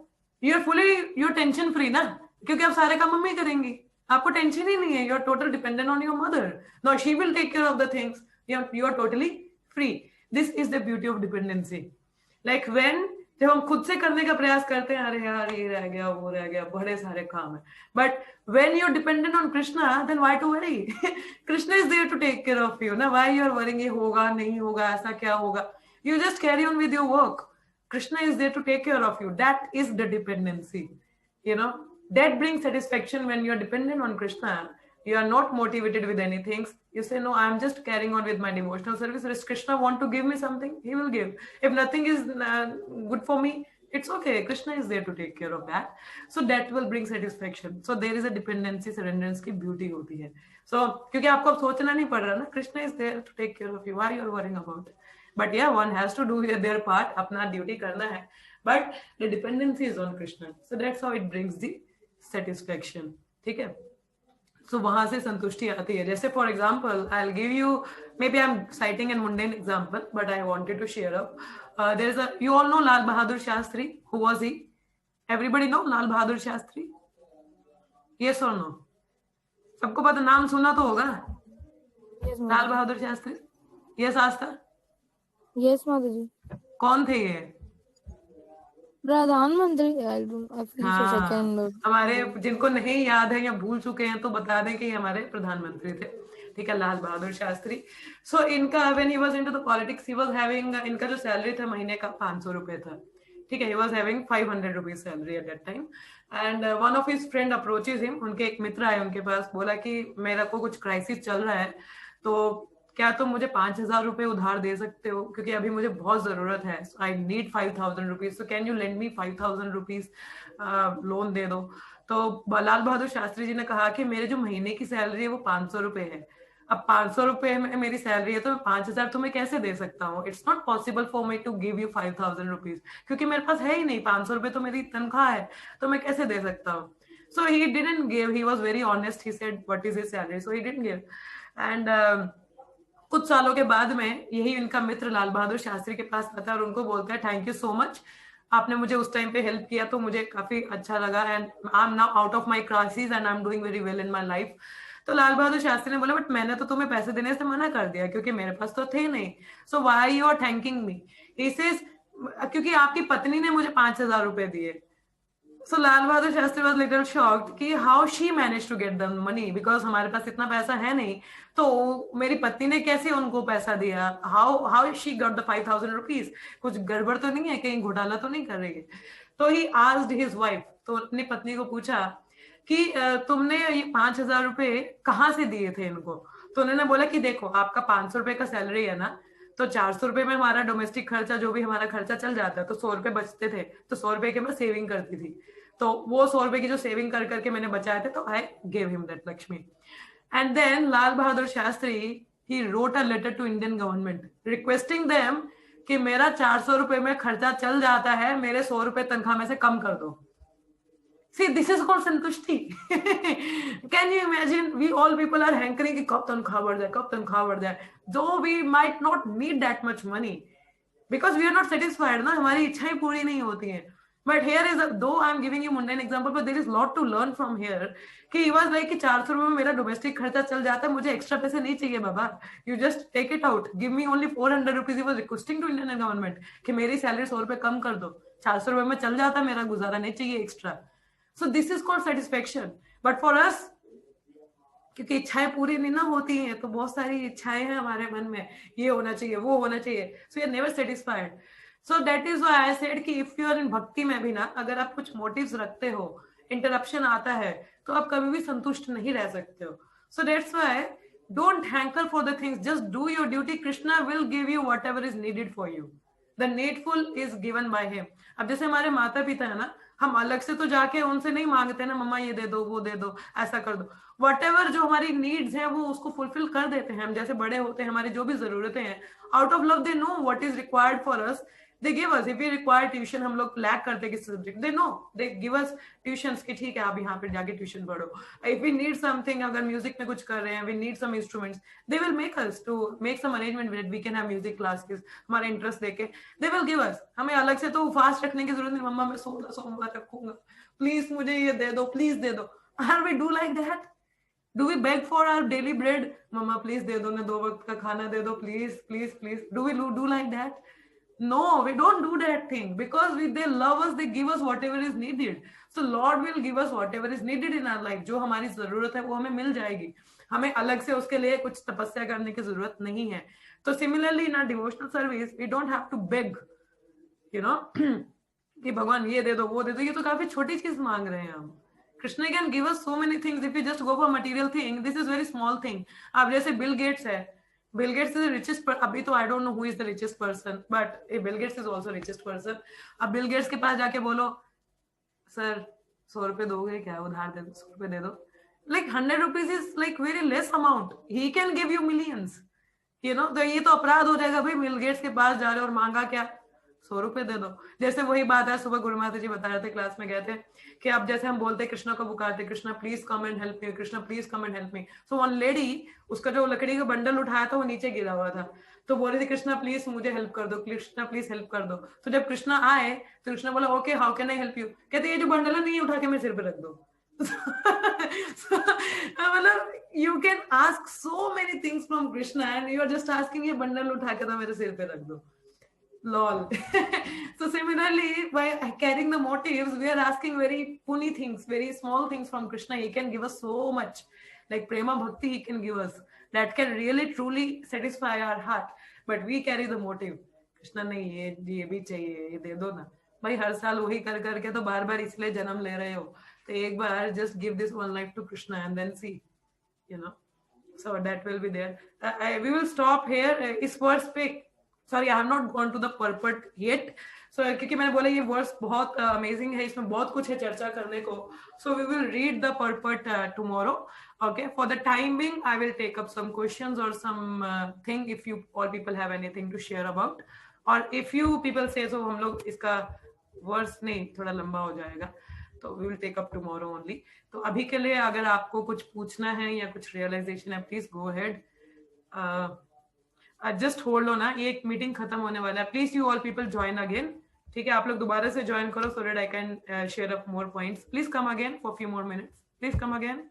you are fully, you are tension free ना, क्योंकि आप सारे काम मम्मी करेंगी, आपको टेंशन ही नहीं है, you are total dependent on your mother. Now she will take care of the things, you are totally free. This is the beauty of dependency. Like when, जब हम खुद से करने का प्रयास करते हैं, अरे यार ये रह गया वो रह गया, बड़े सारे काम है. But when you're dependent on Krishna, then why to worry? Krishna is there to take care of you. ना why you are worrying ये होगा नहीं होगा, ऐसा क्या होगा? You just carry on with your work. Krishna is there to take care of you. That is the dependency. You know, that brings satisfaction when you are dependent on Krishna. You are not motivated with anything. You say, no, I'm just carrying on with my devotional service. If Krishna want to give me something, he will give. If nothing is good for me, it's okay. Krishna is there to take care of that. So that will bring satisfaction. So there is a dependency, surrenderance की beauty होती है. So क्योंकि आपको अब सोचना नहीं पड़ रहा ना, Krishna is there to take care of you. Why you are worrying about it? But yeah, one has to do their part. अपना ड्यूटी करना है. But the dependency is on Krishna. So that's how it brings the satisfaction. ठीक है? So वहां से संतुष्टि आती है. जैसे for example, I'll give you, maybe I'm citing a mundane example, but I wanted to share up. There's a, you all know Lal Bahadur Shastri. Who was he? Everybody know Lal Bahadur Shastri? Yes or no? सबको पता, नाम सुना तो होगा. Yes, लाल Bahadur Shastri. Yes, आस्था. Yes, Mataji. कौन थे ये? प्रधानमंत्री. I feel so second. हमारे जिनको नहीं याद है या भूल चुके हैं तो बता दें कि हमारे प्रधानमंत्री थे. ठीक है, लाल बहादुर शास्त्री. सो इनका when he was into the politics, he was having, इनका जो सैलरी था महीने का 500 रुपए था. ठीक है, he was having 500 rupees salary at that time. And one of his friend approaches him. उनके एक मित्र आए उनके पास, बोला कि मेरा को कुछ क्राइसिस चल रहा है, तो क्या तुम मुझे 5,000 रुपए उधार दे सकते हो, क्योंकि अभी मुझे बहुत जरूरत है. I need 5,000 rupees. So can you lend me 5,000 rupees, loan दे दो. तो लाल बहादुर शास्त्री जी ने कहा कि मेरे जो महीने की सैलरी है वो 500 रुपए है. अब 500 रुपए में मेरी सैलरी है, तो मैं 5,000 तुम्हें कैसे दे सकता हूँ. It's not possible for me to give you 5,000 rupees, क्योंकि मेरे पास है ही नहीं. 500 रुपए तो मेरी तनख्वाह है, तो मैं कैसे दे सकता हूँ. So he didn't give. He was very honest. He said what is his salary. So he didn't give. And कुछ सालों के बाद में यही इनका मित्र लाल बहादुर शास्त्री के पास आता है और उनको बोलता है, थैंक यू सो मच, आपने मुझे उस टाइम पे हेल्प किया तो मुझे काफी अच्छा लगा. And I am now out of my crisis and I am doing very well in my life. तो लाल बहादुर शास्त्री ने बोला, बट मैंने तो तुम्हें पैसे देने से मना कर दिया क्योंकि मेरे पास तो थे नहीं. So why you are thanking me. He says, क्योंकि आपकी पत्नी ने मुझे 5,000 रुपए दिए. So Lal Bahadur Shastri was little shocked कि how she managed to get the money, because हमारे पास इतना पैसा है नहीं, तो मेरी पत्नी ने कैसे उनको पैसा दिया. how she got the 5,000 rupees. कुछ गड़बड़ तो नहीं है, कहीं घोटाला तो नहीं कर रही है. तो he asked his wife, तो अपनी पत्नी को पूछा कि तुमने ये 5,000 रुपए कहाँ से दिए थे इनको. तो उन्होंने बोला कि देखो, आपका 500 रुपए का सैलरी है ना, तो 400 रुपए में हमारा डोमेस्टिक खर्चा, जो भी हमारा खर्चा चल जाता है, तो 100 रुपए बचते थे. तो 100 रुपए के मैं सेविंग करती थी, तो वो 100 रुपए की जो सेविंग कर करके मैंने बचाए थे, तो I gave him that Lakshmi. And then Lal Bahadur Shastri, he wrote a letter to Indian government requesting them कि मेरा 400 रुपए में खर्चा चल जाता है, मेरे 100 रुपए तनख्वाह में से कम कर दो. See, this is called संतुष्टि. Can you imagine? We all people are hankering कि कब तनख्वाह बढ़ जाए, कब तनख्वाह बढ़ जाए. Though we might not need that much money, because we are not satisfied. ना, हमारी इच्छाएं पूरी नहीं होती हैं. But here is, though I am giving you mundane example, but there is lot to learn from here. कि he was like कि 400 रुपए में मेरा डोमेस्टिक खर्चा चल जाता है, मुझे एक्स्ट्रा पैसे नहीं चाहिए बाबा. You just take it out. Give me only 400 rupees. He was requesting to Indian government कि मेरी सैलरी 100 रुपए कम कर दो. 400 रुपए में चल जाता है मेरा गुजारा, नहीं चाहिए extra. So this is called satisfaction. But for us, क्योंकि इच्छाएं पूरी नहीं ना होती हैं, तो बहुत सारी इच्छाएं हैं हमारे मन में, ये होना चाहिए, वो होना चाहिए. So you are never satisfied. So that is why I said कि if you are in भक्ति में भी ना, अगर आप कुछ motives रखते हो, interruption आता है, तो आप कभी भी संतुष्ट नहीं रह सकते हो. So that's why don't hanker for the things. Just do your duty. Krishna will give you whatever is needed for you. The needful is given by him. अब जैसे हमारे माता पिता है ना, हम अलग से तो जाके उनसे नहीं मांगते ना, मम्मा ये दे दो, वो दे दो, ऐसा कर दो। वट जो हमारी नीड्स हैं वो उसको फुलफिल कर देते हैं हम। जैसे बड़े होते हैं, हमारी जो भी जरूरतें हैं, out of love they know what is required for us, they give us. If we require tuition, हम लोग लैक करते हैं किसी subject, they know, they give us tuitions की, ठीक है आप यहाँ पे जाके ट्यूशन पढ़ो। इफ वी नीड समथिंग, अगर म्यूजिक में कुछ कर रहे हैं, we need some instruments, they will make us to make some arrangement with we can have music classes, हमारे इंटरेस्ट देके दे विल गिव अस। हमें अलग से तो फास्ट रखने की जरूरत नहीं, मम्मा मैं 16 सोमवार रखूंगा, प्लीज मुझे ये दे दो, प्लीज दे दो। Are we do like that? Do we beg for our daily bread? मम्मा प्लीज दे दो ना, 2 वक्त का खाना दे दो, please please please. Do we do like that? No, we don't do that thing, because they love us, they give us whatever is needed. So Lord will give us whatever is needed in our life. जो हमारी जरूरत है वो हमें मिल जाएगी, हमें अलग से उसके लिए कुछ तपस्या करने की जरूरत नहीं है। तो similarly in our devotional service we don't have to beg, you know, कि भगवान ये दे दो, वो दे दो। ये तो काफी छोटी चीज मांग रहे हैं हम। Krishna can give us so many things if you just go for material thing. This is very small thing. अब जैसे बिल गेट्स है, Bill Gates is the richest अभी तो I don't know who is the richest person, but Bill Gates is also richest person. अब Bill Gates के पास जाके बोलो sir 100 रुपए दोगे क्या, उधार दे दो, 100 रुपए दे दो, like 100 rupees is like very less amount. He can give you millions, you know. तो ये तो अपराध हो जाएगा भाई, बिल गेट्स के पास जा रहे हो और मांगा क्या, 100 रुपए दे दो। जैसे वही बात है, सुबह गुरु माता जी बता रहे थे, क्लास में गए थे, कि अब जैसे हम बोलते हैं कृष्णा को पुकारते, Krishna please come and help me, Krishna please come and help me. So one lady, उसका जो लकड़ी का बंडल उठाया था वो नीचे गिरा हुआ था, तो बोल रही थी कृष्णा प्लीज मुझे हेल्प कर दो, कृष्णा प्लीज हेल्प कर दो। तो जब कृष्णा आए तो कृष्णा बोला okay how can I help you, कहते ये जो बंडल है नहीं उठा के मेरे सिर पे रख दो। मतलब you can ask so many things from Krishna and you are just asking ये बंडल उठा के तो मेरे सिर पे रख दो। Lol. So similarly, by carrying the motives, we are asking very puny things, very small things from Krishna. He can give us so much, like prema bhakti he can give us, that can really truly satisfy our heart. But we carry the motive. Krishna नहीं ये भी चाहिए, ये दे दो ना भाई। हर साल वही कर करके तो बार बार इसलिए जन्म ले रहे हो, तो एक बार just give this one life to Krishna and then see, you know. So that will be there. We will stop here. इस वर्ष पे sorry I have not gone to the purport yet, so क्योंकि मैंने बोला ये verse बहुत amazing है, इसमें बहुत कुछ है चर्चा करने को। So we will read the purport tomorrow. Okay, for the time being I will take up some questions और some thing if you all people have anything to share about, और इफ यू पीपल से so हम लोग इसका verse नहीं थोड़ा लंबा हो जाएगा, तो we will take up tomorrow only. तो अभी के लिए अगर आपको कुछ पूछना है या कुछ रियलाइजेशन है, please go ahead. Just hold on ना, ये एक मीटिंग खत्म होने वाला है। Please you all people join again, ठीक है? आप लोग दोबारा से ज्वाइन करो so that I can share up more points. Please come again for few more minutes, please come again.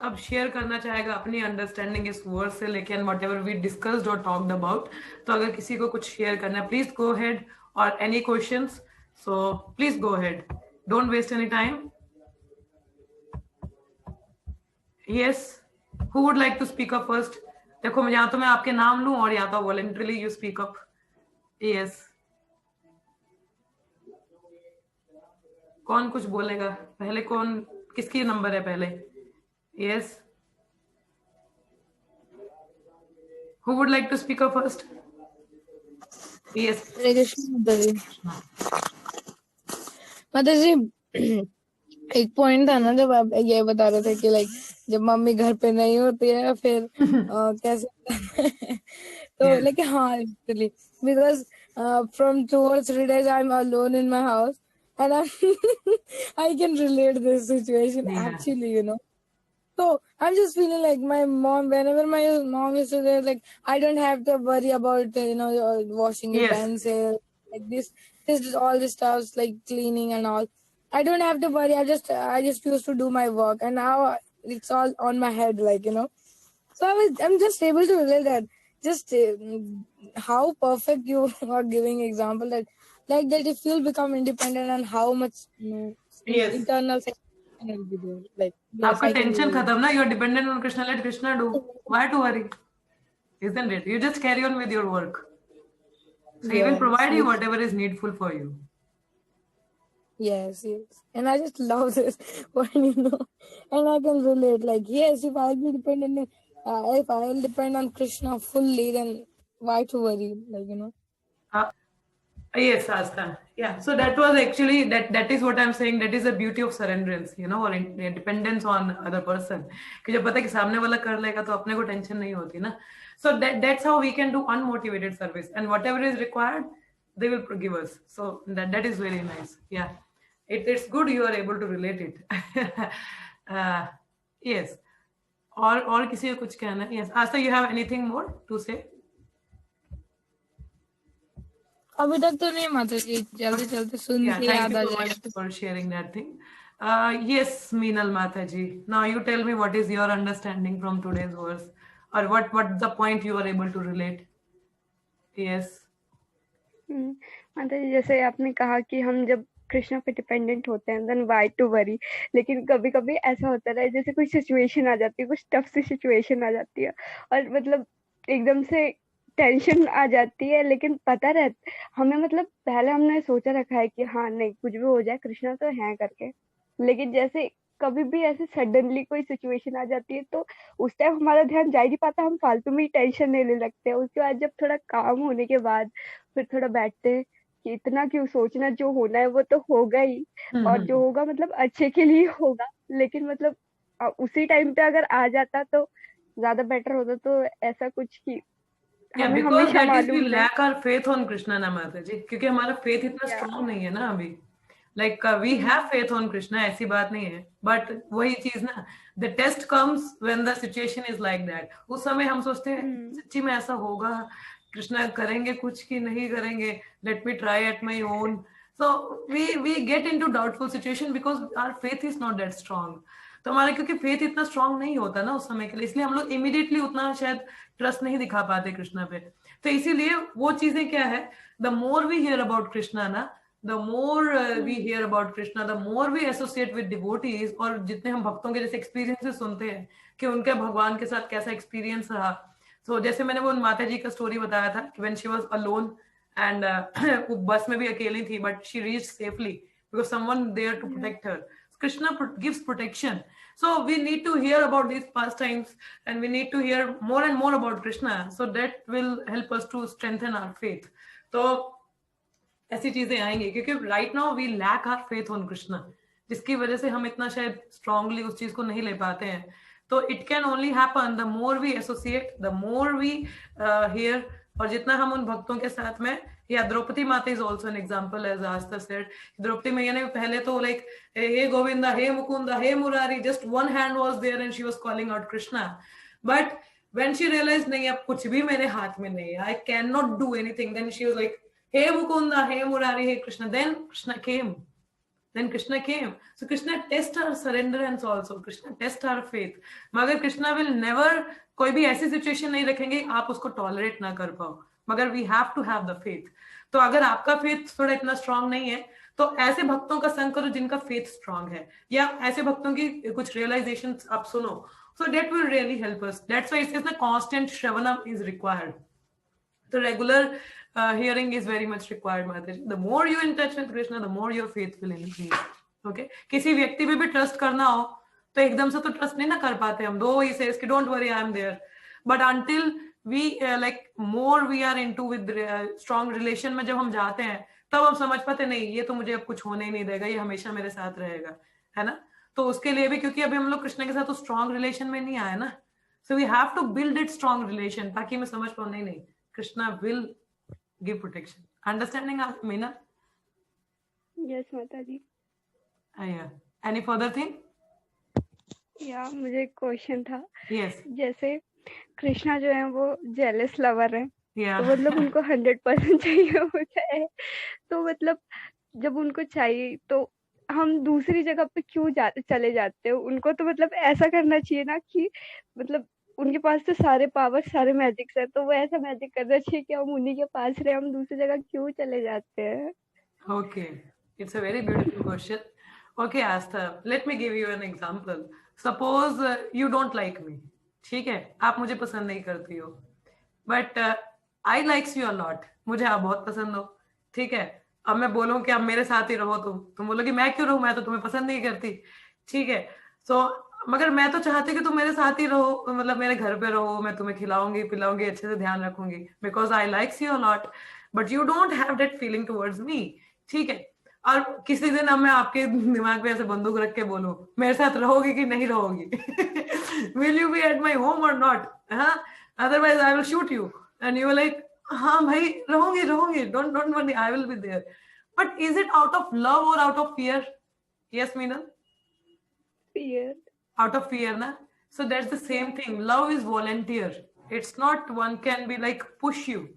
अब शेयर करना चाहेगा अपनी अंडरस्टैंडिंग इस वर्ड से लेके व्हाट एवर वी डिस्कस्ड और टॉक्ड अबाउट, तो अगर किसी को कुछ शेयर करना है प्लीज गो अहेड, और any questions so please go ahead, don't waste any time. Yes, who would like to speak up first? देखो या तो मैं आपके नाम लूं और या तो voluntarily you speak up. Yes. कौन कुछ बोलेगा पहले? कौन, किसकी नंबर है पहले? Yes. Who would like to speak up first? Yes. माता जी एक पॉइंट था ना, जब आप ये बता रहे थे कि लाइक जब मम्मी घर पे नहीं होती है फिर कैसे तो लाइक हाँ actually because from 2 or 3 days I am alone in my house and I can relate this situation actually, you know. So I'm just feeling like my mom, whenever my mom is there, like I don't have to worry about washing utensils, like this all this stuff like cleaning and all. I don't have to worry. I just used to do my work, and now it's all on my head, like, you know. So I'm just able to relate that. Just how perfect you are giving example that, like that if you'll become independent and how much internal will be there. Like आपका tension खत्म ना, you are dependent on Krishna. Let Krishna do. Why to worry? Isn't it? You just carry on with your work. So he will provide you whatever is needful for you. Yes, and I just love this one, you know, and I can relate. Like, yes, if I'll be dependent, if I'll depend on Krishna fully, then why to worry? Like, you know. Yes, Asta. Yeah. So that was actually that is what I'm saying. That is the beauty of surrenderance, or dependence on other person. कि जब पता है कि सामने वाला कर लेगा तो अपने को टेंशन नहीं होती ना. So that's how we can do unmotivated service, and whatever is required, they will give us. So that is very nice. Yeah. It's good you are able to relate it. uh, yes. और किसी को कुछ कहना है? Yes. Asta, you have anything more to say? अभी तक तो नहीं माता जी, जल्दी जल्दी सुन Yeah, के thank याद you आ so जाएगा much तो। for sharing that thing. Yes, Meenal Mataji. Now you tell me what is your understanding from today's verse, or what the point you are able to relate. Yes. माता जी, जैसे आपने कहा कि हम जब कृष्णा पे डिपेंडेंट होते हैं देन वाई टू वरी, लेकिन कभी कभी ऐसा होता है जैसे कोई सिचुएशन आ जाती है, कुछ टफ सी सिचुएशन आ जाती है और मतलब एकदम से टेंशन आ जाती है, लेकिन पता रहता हमें, मतलब पहले हमने सोचा रखा है कि हाँ नहीं कुछ भी हो जाए कृष्णा तो है करके, लेकिन जैसे कभी भी ऐसे सडनली कोई सिचुएशन आ जाती है तो उस टाइम हमारा ध्यान जा ही नहीं पाता, हम फालतू में ही टेंशन लेने लगते हैं। उसके बाद जब थोड़ा काम होने के बाद फिर थोड़ा बैठते हैं कि इतना क्यों सोचना, जो होना है वो तो होगा ही, और जो होगा मतलब अच्छे के लिए होगा, लेकिन मतलब उसी टाइम पे अगर आ जाता तो ज्यादा बेटर होता। तो ऐसा कुछ कि Yeah, हमें because हमेशा that is we मालूम रहे। lack our faith on Krishna ना माताजी, क्योंकि हमारा faith इतना या strong नहीं है ना अभी. Like we have faith on Krishna, ऐसी बात नहीं है, but वही चीज ना, the test comes when the situation is like that. उस समय हम सोचते हैं सच्ची में ऐसा होगा, कृष्णा करेंगे कुछ कि नहीं करेंगे, let me try at my own. So we get into doubtful situation because our faith is not that strong. तो हमारा क्योंकि फेथ इतना स्ट्रांग नहीं होता ना उस समय के लिए, इसलिए हम लोग इमीडिएटली उतना शायद ट्रस्ट नहीं दिखा पाते कृष्णा पे. तो इसीलिए वो चीजें क्या है, the more we hear about Krishna ना, the more we hear about Krishna, the more we associate with devotees, और जितने हम भक्तों के जैसे एक्सपीरियंसेस सुनते हैं कि उनके भगवान के साथ कैसा एक्सपीरियंस रहा. तो जैसे मैंने वो माता जी का स्टोरी बताया था कि when she was alone and वो बस में भी अकेली थी, but she reached safely because someone there to protect her. Krishna gives protection. So we need to hear about these pastimes, and we need to hear more and more about Krishna, so that will help us to strengthen our faith. तो ऐसी चीजें आएंगी क्योंकि right now we lack our faith on Krishna, जिसकी वजह से हम इतना शायद स्ट्रांगली उस चीज को नहीं ले पाते हैं. तो it can only happen the more we associate, the more we hear, और जितना हम उन भक्तों के साथ में, या द्रौपदी माता is also an example as Astha said. Draupadi मैया ने पहले तो लाइक हे गोविंदा, हे मुकुंदा, हे Murari, just one hand was there and she was calling out Krishna. But when she realise नहीं अब कुछ भी मेरे हाथ में नहीं है, I can not do anything, then she was like Hey Mukunda, hey Murari, hey Krishna. Then Krishna came. So Krishna tests our surrenderance also. Krishna tests our faith. मगर Krishna will never कोई भी ऐसी situation नहीं रखेंगे आप उसको tolerate ना कर पाओ, मगर we have to have the faith. तो अगर आपका फेथ थोड़ा इतना स्ट्रांग नहीं है तो ऐसे भक्तों का संग करो जिनका फेथ स्ट्रांग है, या ऐसे भक्तों की कुछ रियलाइजेशन आप सुनो. So that will really help us. That's why it says the constant shravanam is required. So regular hearing is very much required, Mataji. The more you in touch with Krishna, the more your faith will increase. Okay? किसी व्यक्ति पे भी trust करना हो तो एकदम से तो ट्रस्ट नहीं ना कर पाते हम. दो ही says कि don't worry, I am there. But until we like more we are into with strong relation में जब हम जाते हैं तब हम समझ पाते नहीं ये तो मुझे अब कुछ होने ही नहीं देगा, ये हमेशा मेरे साथ रहेगा, है ना. तो उसके लिए भी क्योंकि अभी हम लोग कृष्ण के साथ तो स्ट्रॉन्ग रिलेशन में नहीं आए ना, so we have to build it strong relation ताकि मैं समझ पाऊँ नहीं Krishna will give protection. Understanding, Meena? Yes माता जी. Yeah. Any further thing? या मुझे एक क्वेश्चन था. Yes. जैसे कृष्णा जो है वो जेलस लवर है, Yeah. तो मतलब उनको 100% चाहिए होता है, तो मतलब जब उनको चाहिए तो हम दूसरी जगह पे क्यों चले जाते हैं. उनको तो मतलब ऐसा करना चाहिए ना कि मतलब उनके पास तो सारे पावर सारे मैजिक्स है, तो वो ऐसा मैजिक करना चाहिए कि हम उन्हीं के पास रहे, हम दूसरी जगह क्यों चले जाते हैं. Okay. It's a very beautiful question. Okay, Astha, let me give you an example. Suppose you don't like me. ठीक है, आप मुझे पसंद नहीं करती हो. But I likes you a lot. मुझे आप बहुत पसंद हो. ठीक है, अब मैं बोलूं कि आप मेरे साथ ही रहो, तुम बोलोगे मैं क्यों रहूं, मैं तो तुम्हें पसंद नहीं करती. ठीक है. So मगर मैं तो चाहती कि तुम मेरे साथ ही रहो, मतलब मेरे घर पे रहो, मैं तुम्हें खिलाऊंगी पिलाऊंगी, अच्छे से ध्यान रखूंगी, because I likes you a lot. but you don't have that feeling towards me. ठीक है, और किसी दिन अब मैं आपके दिमाग पे ऐसे बंदूक रख के बोलूं मेरे साथ रहोगी कि नहीं रहोगी, will you be at my home or not, हाँ, otherwise I will shoot you, and you were like हाँ भाई रहूंगी रहूंगी, don't worry, I will be there. But is it out of love or out of fear? Yes, Meenal? Fear. Out of fear, na? So that's the same thing. Love is volunteer. It's not one can be like push you.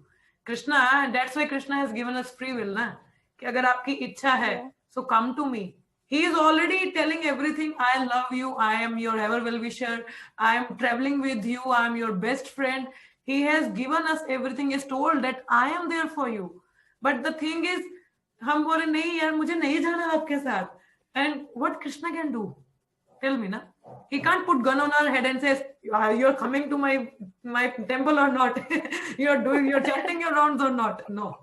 Krishna, that's why Krishna has given us free will, na? कि अगर आपकी इच्छा है, so come to me. He is already telling everything. I love you. I am your ever well-wisher. I am traveling with you. I am your best friend. He has given us everything. He has told that I am there for you. But the thing is, हम बोले नहीं यार मुझे नहीं जाना आपके साथ. And what Krishna can do? Tell me, na? He can't put gun on our head and says, "You're coming to my temple or not? you're chanting your rounds or not?" No,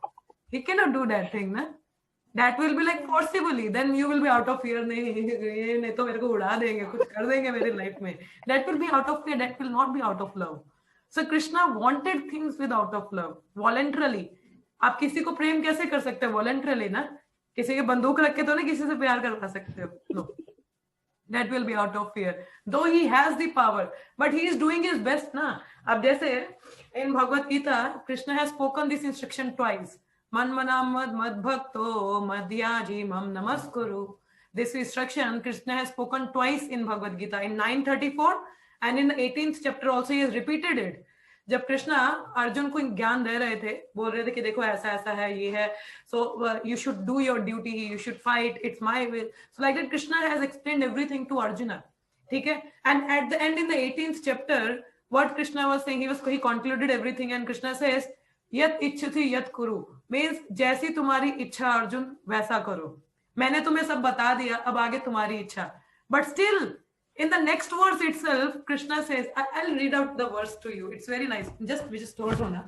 he cannot do that thing, na? That will be like forcibly. Then you will be out of fear. नहीं तो मेरे को उड़ा देंगे, कुछ कर देंगे मेरे life में. That will be out of fear. That will not be out of love. So Krishna wanted things with out of love, voluntarily. आप किसी को प्रेम कैसे कर सकते हो? Voluntarily, ना? किसी के बंदूक रख के तो नहीं किसी से प्यार करवा सकते हो. No. That will be out of fear. Though he has the power, but he is doing his best, na? अब जैसे in Bhagavad Gita, Krishna has spoken this instruction twice. Man manam mad bhakto madhyaji mam namaskuru. This instruction Krishna has spoken twice in Bhagavad Gita, in 9:34 and in the 18th chapter also he has repeated it. जब कृष्णा अर्जुन को ज्ञान दे रहे थे, बोल रहे थे कि देखो ऐसा ऐसा है, ये है, so you should do your duty, you should fight, it's my will. So like that Krishna has explained everything to Arjuna. ठीक है? And at the end in the 18th chapter, what Krishna was saying, he concluded everything and Krishna says, यत इच्छति यत कुरु, means जैसी तुम्हारी इच्छा अर्जुन वैसा करो. मैंने तुम्हें सब बता दिया, अब आगे तुम्हारी इच्छा. But still, in the next verse itself, Krishna says, I'll read out the verse to you. It's very nice. We just told you, na?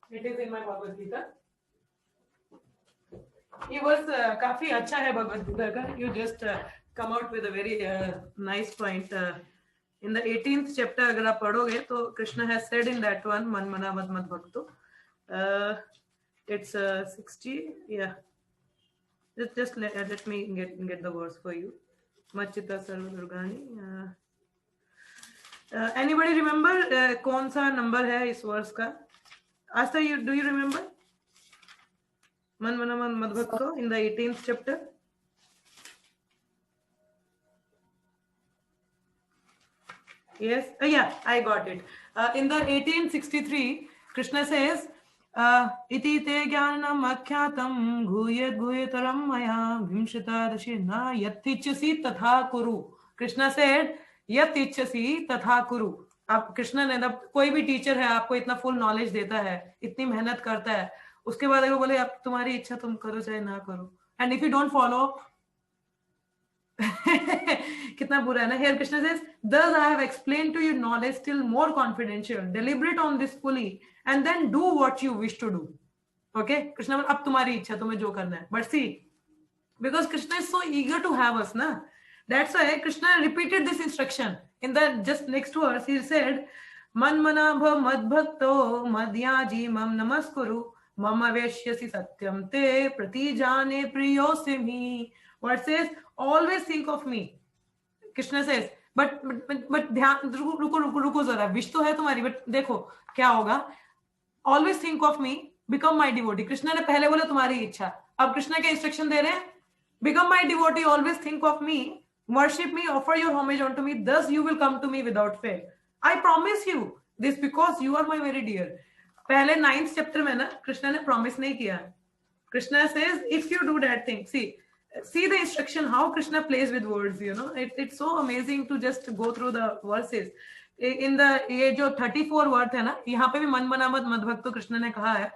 It is in my Bhagavad Gita. ये verse काफी अच्छा है Bhagavad Gita का. You just come out with a very nice point. In the 18th chapter, अगर आप पढ़ोगे तो Krishna has said in that one, मन मना मत मत भक्तो. It's 60. Yeah. Just let me get the verse for you. Machita Sarva Durgani. Anybody remember कौन सा number है इस verse का? Asta, do you remember? Man Manaman Madhbhakto in the 18th chapter. Yes. Yeah, I got it. In the 1863, Krishna says, इति ते ज्ञानम अख्यातम गुह्यत गुह्यतरम मया विंशतादशेना यत्इच्छसि तथा कुरु. कृष्णा सेड यत्इच्छसि तथा कुरु. अब कृष्णा ने, कोई भी टीचर है आपको इतना फुल नॉलेज देता है, इतनी मेहनत करता है, उसके बाद अगर बोले अब तुम्हारी इच्छा तुम करो चाहे ना करो, and if you don't follow, कितना बुरा है ना. Here Krishna says, thus I have explained to you knowledge still more confidential. Deliberate on this fully and then do what you wish to do. Okay? Krishna, अब तुम्हारी इच्छा, तुम्हें जो करना है. But see, because Krishna is so eager to have us, na? That's why Krishna repeated this instruction. In the just next verse, he said, Man manabha madbhakto madhyaji mam namaskuru mama veshyasi satyam te pratijane priyosimi. What says, always think of me. Krishna says, but ध्यान रुको जरा, wish तो है तुम्हारी, but देखो क्या होगा. Always think of me, become my devotee. Krishna ने पहले बोला तुम्हारी इच्छा, अब कृष्णा क्या इंस्ट्रक्शन दे रहे हैं? Become my devotee, always think of me, worship me, offer your homage unto me, thus you will come to me without fail. I promise you this because you are my very dear. पहले 9th chapter में ना कृष्णा ने promise नहीं किया. Krishna says, if you do that thing, see the instruction, how Krishna plays with words, you know. It's so amazing to just go through the verses. In the ये जो 34 word है ना, यहाँ पे भी मन मना मत मदभक्तो कृष्ण ने कहा है,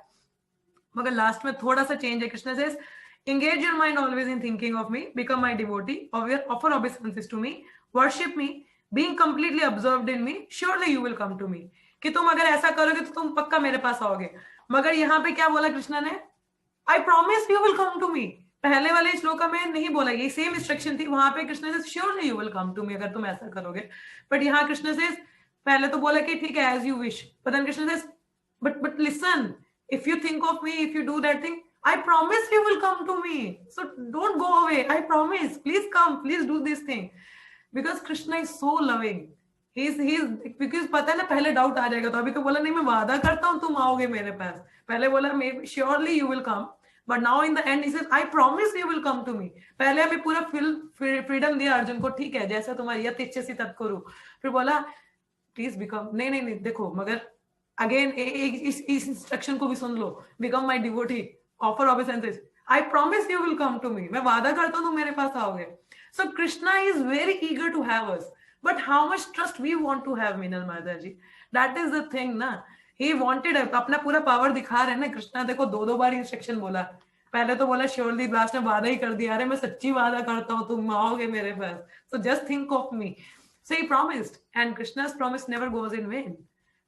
मगर लास्ट में थोड़ा सा चेंज है. Krishna says, engage your mind always in thinking of me, become my devotee, offer obeisances to me, worship me, being completely absorbed in me, surely you will come to me. कि तुम अगर ऐसा करोगे तो तुम पक्का मेरे पास आओगे. मगर यहाँ पे क्या बोला कृष्ण ने? I promise you will come to me. पहले वाले श्लोका में नहीं बोला, ये सेम इंस्ट्रक्शन थी. वहां पे कृष्ण से surely you will come to me अगर तुम ऐसा करोगे. बट यहाँ कृष्ण से पहले तो बोला कि ठीक है as you wish, but then Krishna से but listen, If you think of me, if you do that thing, I promise you will come to me. So don't go away. I promise. Please come. Please do this thing. Because Krishna is so loving. He's because पता है ना पहले doubt आ जाएगा, तो अभी तो बोला नहीं मैं वादा करता हूँ तुम आओगे मेरे पास, पहले बोला may surely you will come, but now in the end he says I promise you will come to me. पहले हमें पूरा फ्रीडम दिया अर्जुन को, ठीक है जैसा तुम्हारी यत इच्छा सी तत् करो, फिर बोला प्लीज बिकम, नहीं देखो मगर अगेन इस इंस्ट्रक्शन को भी सुन लो, become my devotee, offer obeisances, I promise you will come to me, मैं वादा करता हूँ तुम मेरे पास आओगे. So Krishna is very eager to have us, but how much trust we want to have, Meenal Mataji, that is the thing na. He wanted अपना पूरा पावर दिखा रहे हैं ना कृष्णा. देखो दो बार इंस्ट्रक्शन बोला, पहले तो बोला श्योरली, लास्ट में वादा ही कर दिया, अरे मैं सच्ची वादा करता हूँ तुम आओगे मेरे पास, so just think of me. So he promised, and Krishna's promise never goes in vain.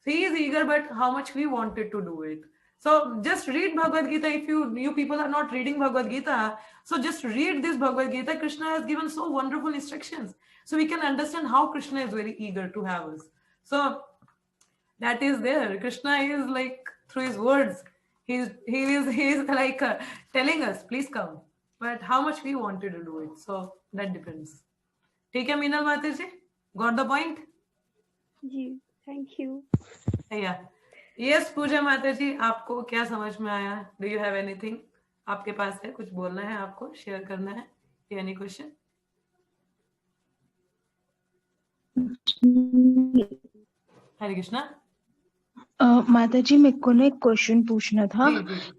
So he is eager, but how much we wanted to do it. So just read Bhagavad Gita. If you people are not reading Bhagavad Gita, so just read this Bhagavad Gita. Krishna has given so wonderful instructions, so we can understand how Krishna is very eager to have us. So that is there. Krishna is like, through his words, he is like telling us, please come. But how much we wanted to do it, so that depends. ठीक है मीनल माता जी, got the point? Ji, thank you. Yeah. Yes, पूजा माता जी, आपको क्या समझ में आया? Do you have anything आपके पास है, कुछ बोलना है आपको, शेयर करना है, एनी क्वेश्चन? हरे कृष्णा. माता जी मेरे को ना एक क्वेश्चन पूछना था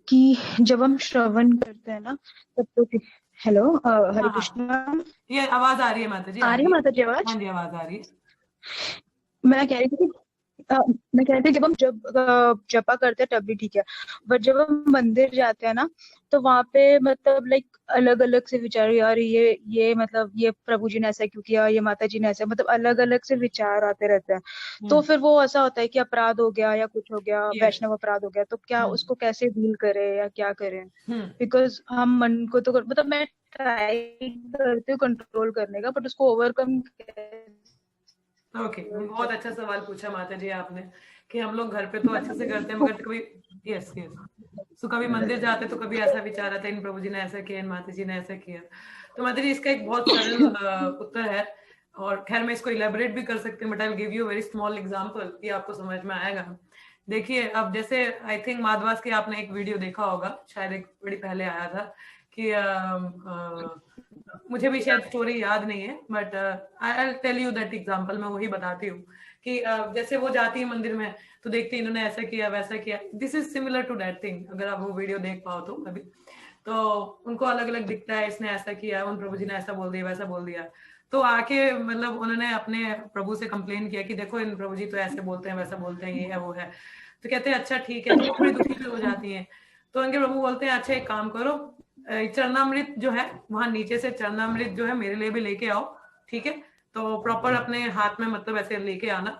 कि जब हम श्रवण करते हैं ना तब तो, हेलो हरे कृष्णा, ये आवाज आ रही है माता जी? आ रही है माता जी आवाज? हाँ जी आवाज आ रही है. मैं कह रही थी जब हम जपा करते हैं तब भी ठीक है, बट जब हम मंदिर जाते हैं ना तो वहां पे मतलब लाइक अलग अलग से विचार, यार ये मतलब ये प्रभु जी ने ऐसा क्यों किया, ये माता जी ने ऐसा, मतलब अलग अलग से विचार आते रहते हैं. तो फिर वो ऐसा होता है कि अपराध हो गया या कुछ हो गया, वैष्णव अपराध हो गया, तो क्या उसको कैसे डील करें या क्या करें? बिकॉज हम मन को तो मतलब मैं ट्राई करती हूँ कंट्रोल करने का, बट उसको ओवरकम. ओके, बहुत अच्छा सवाल पूछा माता जी आपने, कि हम लोग घर पे तो अच्छे से करते हैं मगर कभी यस सो कभी मंदिर जाते तो कभी ऐसा विचार आता है इन प्रभु जी ने ऐसा किया, इन माता जी ने ऐसा किया. तो माता जी इसका एक बहुत सरल उत्तर है, और खैर मैं इसको इलेबोरेट भी कर सकती हूँ, but I will give you very small example कि आपको समझ में आएगा. देखिए अब जैसे आई थिंक माधवास की आपने एक वीडियो देखा होगा, शायद एक बड़ी पहले आया था कि मुझे भी शायद स्टोरी याद नहीं है, but I will tell you that example. मैं वही बताती हूँ कि जैसे वो जाती है मंदिर में तो देखती है इन्होंने ऐसा किया वैसा किया. This is similar to that thing, अगर आप वो वीडियो देख पाओ तो अभी, तो उनको अलग अलग दिखता है, इसने ऐसा किया, उन प्रभु जी ने ऐसा बोल दिया वैसा बोल दिया. तो आके मतलब उन्होंने अपने प्रभु से कंप्लेन किया कि देखो इन प्रभु जी तो ऐसे बोलते हैं वैसा बोलते हैं, ये है वो है. तो कहते हैं अच्छा ठीक है, तो थोड़ी दुखी हो जाती है. तो उनके प्रभु बोलते हैं अच्छा एक काम करो, चरणामृत जो है वहां नीचे से चरणामृत जो है मेरे लिए भी लेके आओ, ठीक है, तो प्रॉपर अपने हाथ में मतलब ऐसे लेके आना.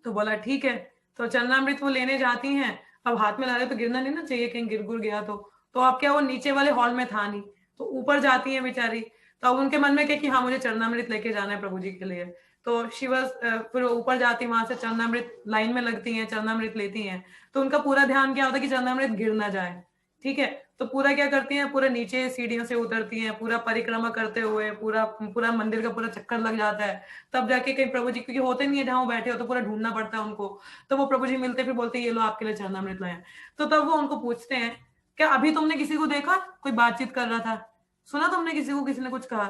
तो बोला ठीक है. तो चरणामृत वो लेने जाती हैं, अब हाथ में ला रहे तो गिरना नहीं ना चाहिए, कहीं गिर गुर गया तो अब क्या वो नीचे वाले हॉल में था नहीं, तो ऊपर जाती है बेचारी. तो अब उनके मन में क्या कि हाँ मुझे चरणामृत लेके जाना है प्रभु जी के लिए. तो शिवस फिर ऊपर जाती, वहां से चरणामृत लाइन में लगती हैं, चरणामृत लेती हैं. तो उनका पूरा ध्यान क्या होता है कि चरणामृत गिर ना जाए, ठीक है. तो पूरा क्या करती हैं, पूरा नीचे सीढ़ियों से उतरती हैं, पूरा परिक्रमा करते हुए पूरा मंदिर का पूरा चक्कर लग जाता है. तब जाके कहीं प्रभु जी, क्योंकि होते नहीं है जहाँ वो बैठे हो, तो पूरा ढूंढना पड़ता है उनको. तो वो प्रभु जी मिलते, फिर बोलते हैं ये लो आपके लिए चरणामृत लाए. तो तब वो उनको पूछते हैं क्या अभी तुमने किसी को देखा कोई बातचीत कर रहा था, सुना तुमने किसी को, किसी ने कुछ कहा?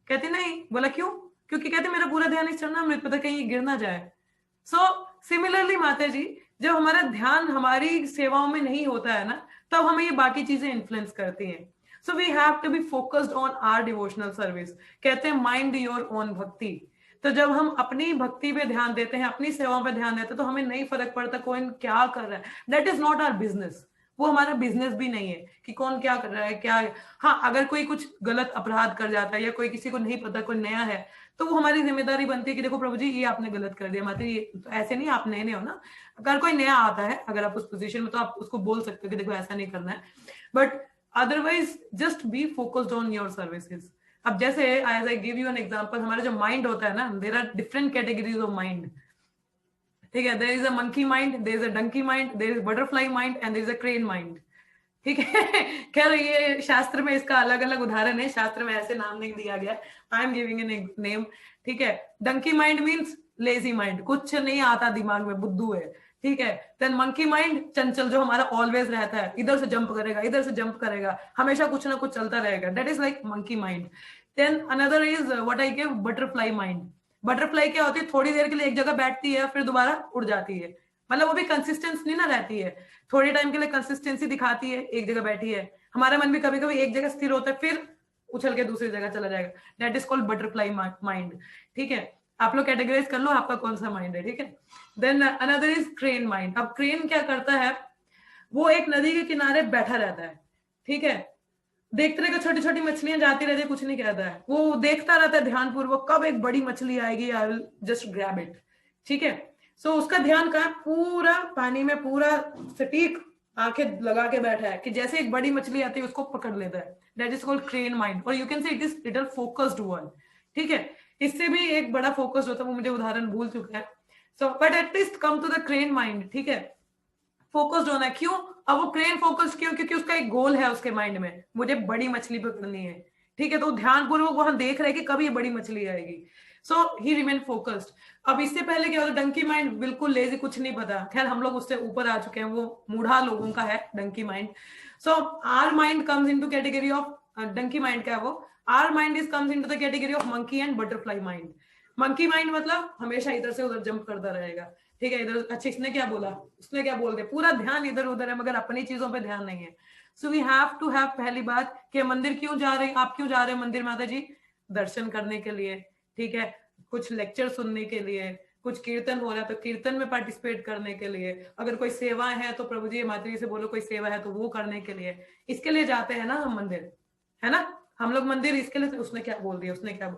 कहते नहीं. बोला क्यों? क्योंकि कहते मेरा पूरा ध्यान इस चरणामृत पे था, कहीं गिर ना जाए. सो सिमिलरली माता जी, जब हमारा ध्यान हमारी सेवाओं में नहीं होता है ना, तब हमें ये बाकी चीजें इन्फ्लुएंस करती हैं. So we have to be focused on our devotional service. कहते हैं माइंड योर ओन भक्ति. तो जब हम अपनी भक्ति पे ध्यान देते हैं, अपनी सेवाओं पे ध्यान देते हैं, तो हमें नहीं फर्क पड़ता कौन क्या कर रहा है. That is not our business. वो हमारा बिजनेस भी नहीं है कि कौन क्या कर रहा है क्या. हाँ, अगर कोई कुछ गलत अपराध कर जाता है या कोई किसी को नहीं पता, कोई नया है, तो वो हमारी जिम्मेदारी बनती है कि देखो प्रभु जी ये आपने गलत कर दिया. माता जी तो ऐसे नहीं, आप नए हो ना. अगर कोई नया आता है, अगर आप उस पोजीशन में, तो आप उसको बोल सकते हो कि देखो ऐसा नहीं करना है. But otherwise just be focused on your services. अब जैसे as I give you an example, हमारा जो माइंड होता है ना, there are different categories of mind. ठीक है, there is a monkey mind, there is a donkey mind, there is butterfly mind and there is a crane mind. ठीक है। खैर ये शास्त्र में इसका अलग अलग उदाहरण है, शास्त्र में ऐसे नाम नहीं दिया गया, I am giving an name. ठीक है, donkey mind means lazy mind, कुछ नहीं आता दिमाग में, बुद्धू है। ठीक है, देन मंकी माइंड चंचल, जो हमारा ऑलवेज रहता है, इधर से जंप करेगा, इधर से जंप करेगा, हमेशा कुछ ना कुछ चलता रहेगा, that is like monkey mind. Then another is what I give butterfly mind. Butterfly क्या होती है, थोड़ी देर के लिए एक जगह बैठती है फिर दोबारा उड़ जाती है, मतलब वो भी कंसिस्टेंसी ना रहती है, थोड़े टाइम के लिए कंसिस्टेंसी दिखाती है, एक जगह बैठी है। हमारा मन भी कभी कभी एक जगह स्थिर होता है फिर उछल के दूसरी जगह चला जाएगा, that is called butterfly mind. ठीक है, आप लोग कैटेगराइज कर लो आपका कौन सा माइंड है। ठीक है, then another is crane mind. अब क्रेन क्या करता है, वो एक नदी के किनारे बैठा रहता है। ठीक है, देखते रहेगा, छोटी छोटी मछलियां जाती रहती है, कुछ नहीं कहता है, वो देखता रहता है ध्यानपूर्वक, कब एक बड़ी मछली आएगी, I will just grab it. ठीक है, सो उसका ध्यान कहाँ, पूरा पानी में, पूरा सटीक आंखें लगा के बैठा है कि जैसे एक बड़ी मछली आती है उसको पकड़ लेता है, that is called crane mind, और you can say it is little focused one. ठीक है, इससे भी एक बड़ा फोकस होता है, वो मुझे उदाहरण भूल चुका है। So but at least come to the crane mind. ठीक है, फोकस्ड होना है, क्यों, अब वो क्रेन फोकस्ड क्यों, क्योंकि उसका एक गोल है उसके माइंड में, मुझे बड़ी मछली पकड़नी है। ठीक है, तो ध्यानपूर्वक वहां देख रहे हैं कि कब ये बड़ी मछली आएगी, सो ही रिमेन फोकस्ड। अब इससे पहले क्या होता है, डंकी माइंड बिल्कुल लेजी, कुछ नहीं पता, खैर हम लोग उससे ऊपर आ चुके हैं, वो मूढ़ा लोगों का है donkey mind. So our mind comes into category of, donkey mind का है वो, our mind is comes into the category of monkey and butterfly mind. Monkey mind मतलब हमेशा इधर से उधर जंप करता रहेगा। ठीक है, इधर, अच्छा इसने क्या बोला, उसने क्या बोल दिया, पूरा ध्यान इधर उधर है, मगर अपनी चीजों पे ध्यान नहीं है। So we have to have, पहली बात कि मंदिर क्यों जा रहे हैं, आप क्यों जा रहे हैं मंदिर माता जी, दर्शन करने के लिए। ठीक है, कुछ लेक्चर सुनने के लिए, कुछ कीर्तन हो रहा है तो कीर्तन में पार्टिसिपेट करने के लिए, अगर कोई सेवा है तो प्रभु जी माता जी से बोलो कोई सेवा है तो वो करने के लिए, इसके लिए जाते हैं ना हम मंदिर, है ना, हम लोग मंदिर इसके लिए। उसने क्या बोल दिया, उसने क्या,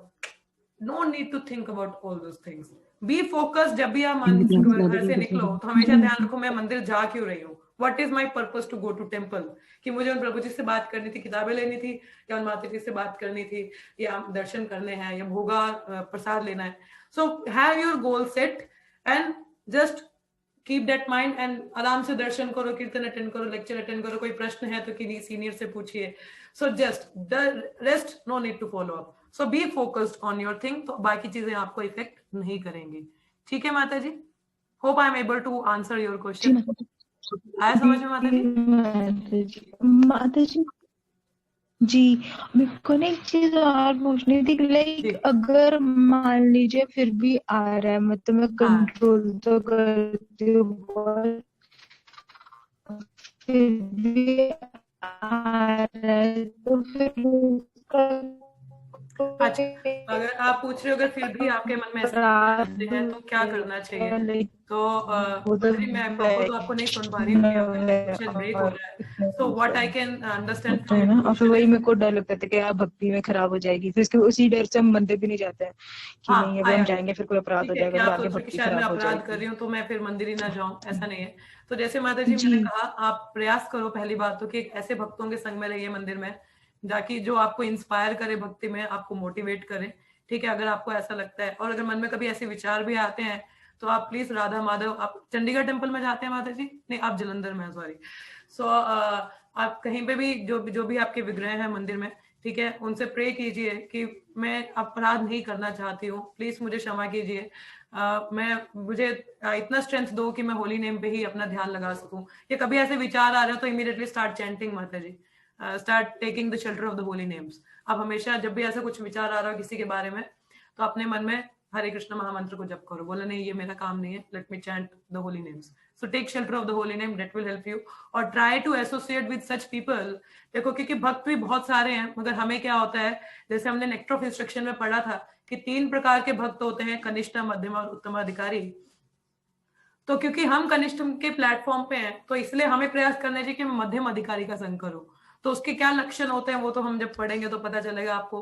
no need to think about all those things, be focus. जब भी आप घर से निकलो तो हमेशा ध्यान रखो मैं मंदिर जा क्यों रही हूँ, what is my purpose to go to temple, कि मुझे उन प्रभु जी से बात करनी थी, किताबें लेनी थी, या उन माता जी से बात करनी थी, या दर्शन करने हैं, या भोगा प्रसाद लेना है। So have your goal set and just keep that mind, and आराम से दर्शन करो, कीर्तन अटेंड करो, लेक्चर अटेंड करो, कोई प्रश्न है तो किसी सीनियर से पूछिए। So just the rest no need to follow up, so be focused on your thing, तो बाकी चीजें आपको इफेक्ट नहीं करेंगी। ठीक है mata ji, hope I am able to answer your question. आया समझ में माता जी? माता जी जी, मेरे को ना एक चीज और पूछनी थी, लाइक अगर मान लीजिए फिर भी आ रहा है, मतलब मैं कंट्रोल तो करती हूँ बहुत, फिर भी आ रहा है तो फिर उसका अच्छा, अगर आप पूछ रहे हो अगर फिर भी आपके मन में ऐसे आते हैं तो क्या करना चाहिए, तो मैं प्रॉपर तो आपको नहीं सुन पा रही हूँ, शायद ब्रेक हो रहा है। So what I can understand from your और फिर वही मेरे को डर लगता था कि आप भक्ति में खराब हो जाएगी, फिर उसी डर से हम मंदिर भी नहीं जाते हैं कि नहीं अगर हम जाएंगे फिर कोई अपराध हो जाएगा, तो आगे भक्ति शायद मैं खराब हो अपराध कर रही जाएगी। हूँ तो मैं फिर मंदिर ही ना जाऊं, ऐसा नहीं है। तो जैसे माता जी मैंने कहा, आप प्रयास करो पहली बात तो कि ऐसे भक्तों के संग में रहिए मंदिर में, ताकि जो आपको इंस्पायर करे भक्ति में, आपको मोटिवेट करे। ठीक है, अगर आपको ऐसा लगता है, और अगर मन में कभी ऐसे विचार भी आते हैं तो आप प्लीज राधा माधव, आप चंडीगढ़ टेम्पल में जाते हैं माता जी, नहीं आप जलंधर में, सॉरी। सो आप कहीं पे भी जो भी आपके विग्रह है मंदिर में, ठीक है, उनसे प्रे कीजिए कि मैं अपराध नहीं करना चाहती हूँ, प्लीज मुझे क्षमा कीजिए, मुझे इतना स्ट्रेंथ दो कि मैं होली नेम पे ही अपना ध्यान लगा सकूं। या कभी ऐसे विचार आ रहे हो तो immediately start chanting mata ji, start taking the shelter of the holy names. आप हमेशा जब भी ऐसा कुछ विचार आ रहा हो किसी के बारे में, तो अपने मन में हरे कृष्ण महामंत्र को जप करो, बोला नहीं ये मेरा काम नहीं है, let me chant the holy names. So take shelter of the holy name, that will help you, और try to associate with such people. देखो क्योंकि भक्त भी बहुत सारे हैं, मगर हमें क्या होता है, जैसे हमने नेक्टर ऑफ इंस्ट्रक्शन में पढ़ा था कि 3 प्रकार के भक्त होते हैं, कनिष्ठ, मध्यम और उत्तमाधिकारी। तो क्योंकि हम कनिष्ठ के प्लेटफॉर्म पे हैं, तो इसलिए हमें प्रयास करना चाहिए कि मध्यम अधिकारी का संग करो। तो उसके क्या लक्षण होते हैं वो तो हम जब पढ़ेंगे तो पता चलेगा आपको।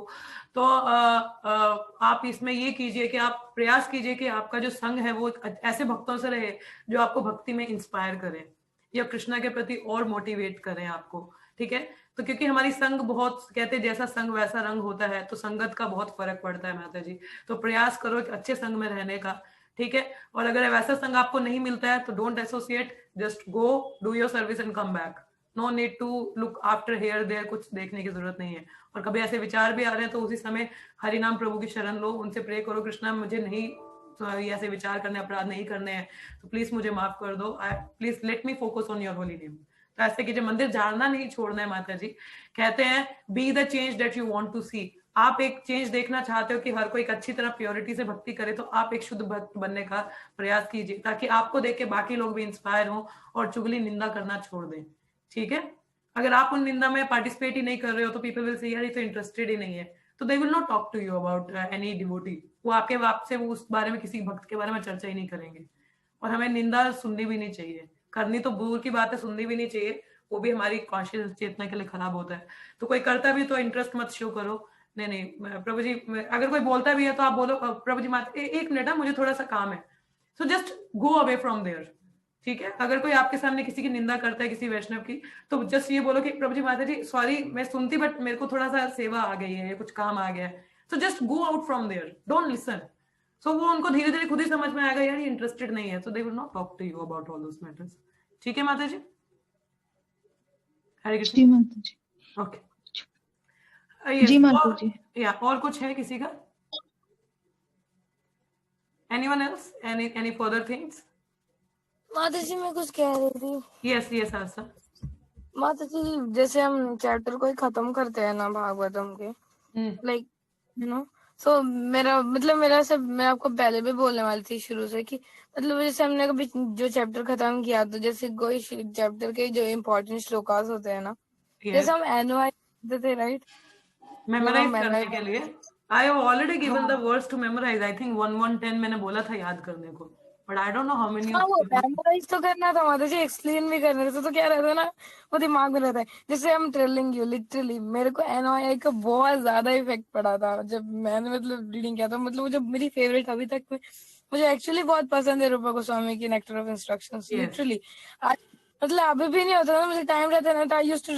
तो आप इसमें ये कीजिए कि आप प्रयास कीजिए कि आपका जो संग है वो ऐसे भक्तों से रहे जो आपको भक्ति में इंस्पायर करें या कृष्णा के प्रति और मोटिवेट करें आपको। ठीक है, तो क्योंकि हमारी संग बहुत, कहते हैं जैसा संग वैसा रंग होता है, तो संगत का बहुत फर्क पड़ता है माता जी। तो प्रयास करो कि अच्छे संग में रहने का। ठीक है। और अगर वैसा संग आपको नहीं मिलता है तो don't associate, just go do your service and come back. No need to look after here there, कुछ देखने की जरूरत नहीं है। और कभी ऐसे विचार भी आ रहे हैं तो उसी समय हरि नाम प्रभु की शरण लो, उनसे प्रे करो, कृष्णा मुझे नहीं ऐसे विचार करने, अपराध नहीं करने हैं, तो प्लीज मुझे माफ कर दो, please let me focus on your holy name. तो ऐसे कीजिए, मंदिर जाना नहीं छोड़ना है। माता जी कहते हैं be the change that you want to see. आप एक चेंज देखना चाहते हो कि हर कोई एक अच्छी तरह प्योरिटी से भक्ति करे, तो आप एक शुद्ध भक्त बनने का प्रयास कीजिए, ताकि आपको देख के बाकी लोग भी इंस्पायर हो और चुगली निंदा करना छोड़ दें। ठीक है, अगर आप उन निंदा में पार्टिसिपेट ही नहीं कर रहे हो तो पीपल विल से यार ये तो इंटरेस्टेड ही नहीं है, तो they will not talk to you about any devotee. वो आपसे उस बारे में, किसी भक्त के बारे में चर्चा ही नहीं करेंगे। और हमें निंदा सुननी भी नहीं चाहिए, करनी तो दूर की बात है, सुननी भी नहीं चाहिए, वो भी हमारी कॉन्शियस चेतना के लिए खराब होता है। तो कोई करता भी तो इंटरेस्ट मत शो करो। नहीं प्रभु जी, अगर कोई बोलता भी है तो आप बोलो प्रभु जी माता एक मिनट है, मुझे थोड़ा सा काम है, so just go away from there. ठीक है, अगर कोई आपके सामने किसी की निंदा करता है, किसी वैष्णव की, तो जस्ट ये बोलो कि प्रभु जी माता जी सॉरी, मैं सुनती बट मेरे को थोड़ा सा सेवा आ गई है, कुछ काम आ गया है, so just go out from there, don't listen. सो वो उनको धीरे धीरे खुद ही समझ में आएगा यार ये इंटरेस्टेड नहीं है, so they will not talk to you about all those matters. ठीक है माता जी, हरे कृष्ण। जी माता जी। ओके जी माता जी। या और कुछ है किसी का? Anyone else, any further things? माता जी मैं कुछ कह रही थी। यस आशा। माता जी जैसे हम चैप्टर को ही खत्म करते हैं ना भागवतम के, लाइक यू नो, सो मेरा सब, मैं आपको पहले भी बोलने वाली थी शुरू से कि मतलब जैसे हमने कभी जो चैप्टर खत्म किया, तो जैसे कोई चैप्टर के जो इम्पोर्टेंट श्लोकास होते हैं ना, जैसे हम एनवाई थे राइट, मेमोराइज करने के लिए I have already given the words to memorise. I think 1-1-10 मैंने बोला था याद करने को, but I don't know how many. हाँ, वो मेमोराइज तो करना था माता जी, एक्सप्लेन भी करना था, तो क्या रहता है ना, वो दिमाग में रहता है। जैसे हम टेलिंग यू लिटरली, मेरे को एनवाई का बहुत ज्यादा इफेक्ट पड़ा था जब मैंने मतलब रीडिंग किया था। मतलब वो जब मेरी फेवरेट अभी तक में, मुझे एक्चुअली बहुत पसंद है रूपा गोस्वामी की नेक्टर ऑफ इंस्ट्रक्शंस, लिटरली। मतलब अभी भी नहीं होता ना, मुझे टाइम रहता है ना, आई यूज्ड टू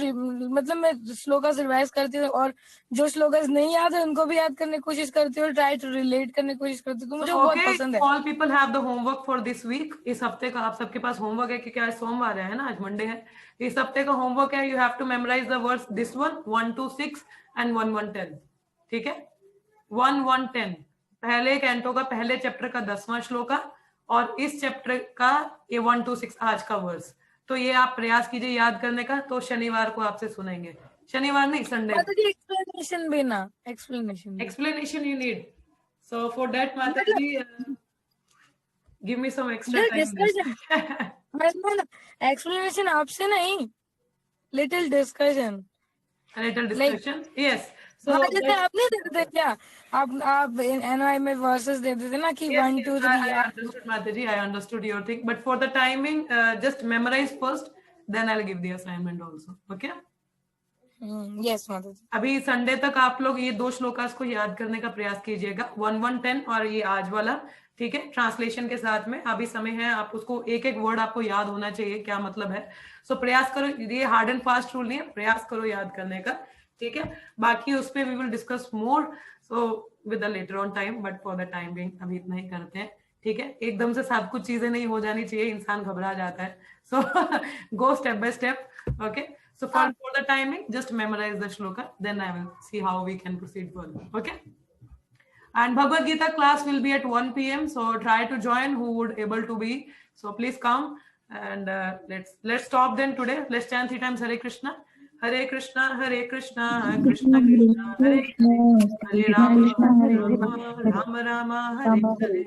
मतलब मैं श्लोकास रिवाइज करती हूँ, और जो श्लोकास नहीं याद है उनको भी याद करने की कोशिश करती हूँ, ट्राई टू रिलेट करने की कोशिश करती हूँ, तो मुझे बहुत पसंद है। All people have the homework for this week. इस हफ्ते का आप सबके पास होमवर्क है, क्योंकि आज सोमवार है ना, आज मंडे है। इस हफ्ते का होमवर्क है, you have to memorise the words this one 1-6 and 1-10। ठीक है, 1-10 पहले कैंटो का पहले चैप्टर का 10वां श्लोक, और इस चैप्टर का ये 1-6 आज का वर्स। तो ये आप प्रयास कीजिए याद करने का, तो शनिवार को आपसे सुनेंगे, शनिवार नहीं संडे। एक्सप्लेनेशन भी ना, explanation you need, so for that माता जी give me some extra time. Explanation आपसे नहीं, लिटिल डिस्कशन, yes. So जैसे आप नहीं देते थे क्या, आप एनवाई में वर्सेस देते थे ना कि 1 2 3। I understood Mataji, I understood your thing, but for the timing just memorize first, then I'll give the assignment also. Okay? Yes माताजी। अभी संडे तक आप लोग ये 2 श्लोकास को याद करने का प्रयास कीजिएगा, 1-10 और ये आज वाला। ठीक है, ट्रांसलेशन के साथ में अभी समय है, आप उसको एक एक वर्ड आपको याद होना चाहिए क्या मतलब है। सो प्रयास करो, ये हार्ड एंड फास्ट रूल नहीं है, प्रयास करो याद करने का। ठीक है, बाकी उस पर we will discuss more so with the later on time, but for the time being अभी इतना ही करते हैं। ठीक है, एकदम से सब कुछ चीजें नहीं हो जानी चाहिए, इंसान घबरा जाता है। So go step by step. Okay, so for the timing just memorize the shloka, then I will see how we can proceed further. Okay, and Bhagavad Gita class will be at 1 p.m. so try to join who would able to be, so please come, and let's stop then today. Let's chant 3 times Hare Krishna, Hare Krishna, Hare Krishna, Krishna Krishna, Hare Hare, Hare Rama, Rama Rama, Hare Hare,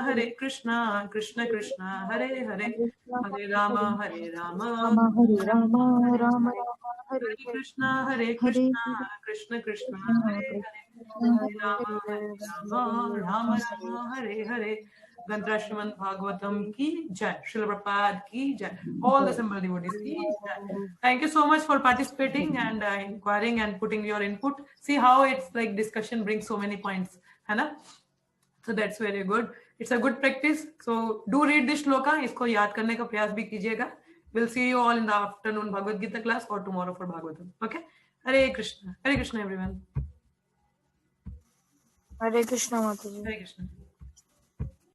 Hare Krishna, Krishna Krishna, Hare Hare, Hare Rama, Rama Rama, Hare Krishna, Krishna Krishna, Hare Hare, Hare Rama, Rama Rama, Hare Hare. Gantra Srimad Bhagavatam ki jai, Srila Prabhupada ki jai, all the Assembly devotees ki jai. Thank you so much for participating and inquiring and putting your input. See how it's like discussion brings so many points, है ना? So that's very good. It's a good practice. So do read this shloka. इसको याद करने का प्रयास भी कीजिएगा. We'll see you all in the afternoon Bhagavad Gita class or tomorrow for Bhagavatam. Okay? Hare Krishna everyone. Hare Krishna Mataji. Hare Krishna.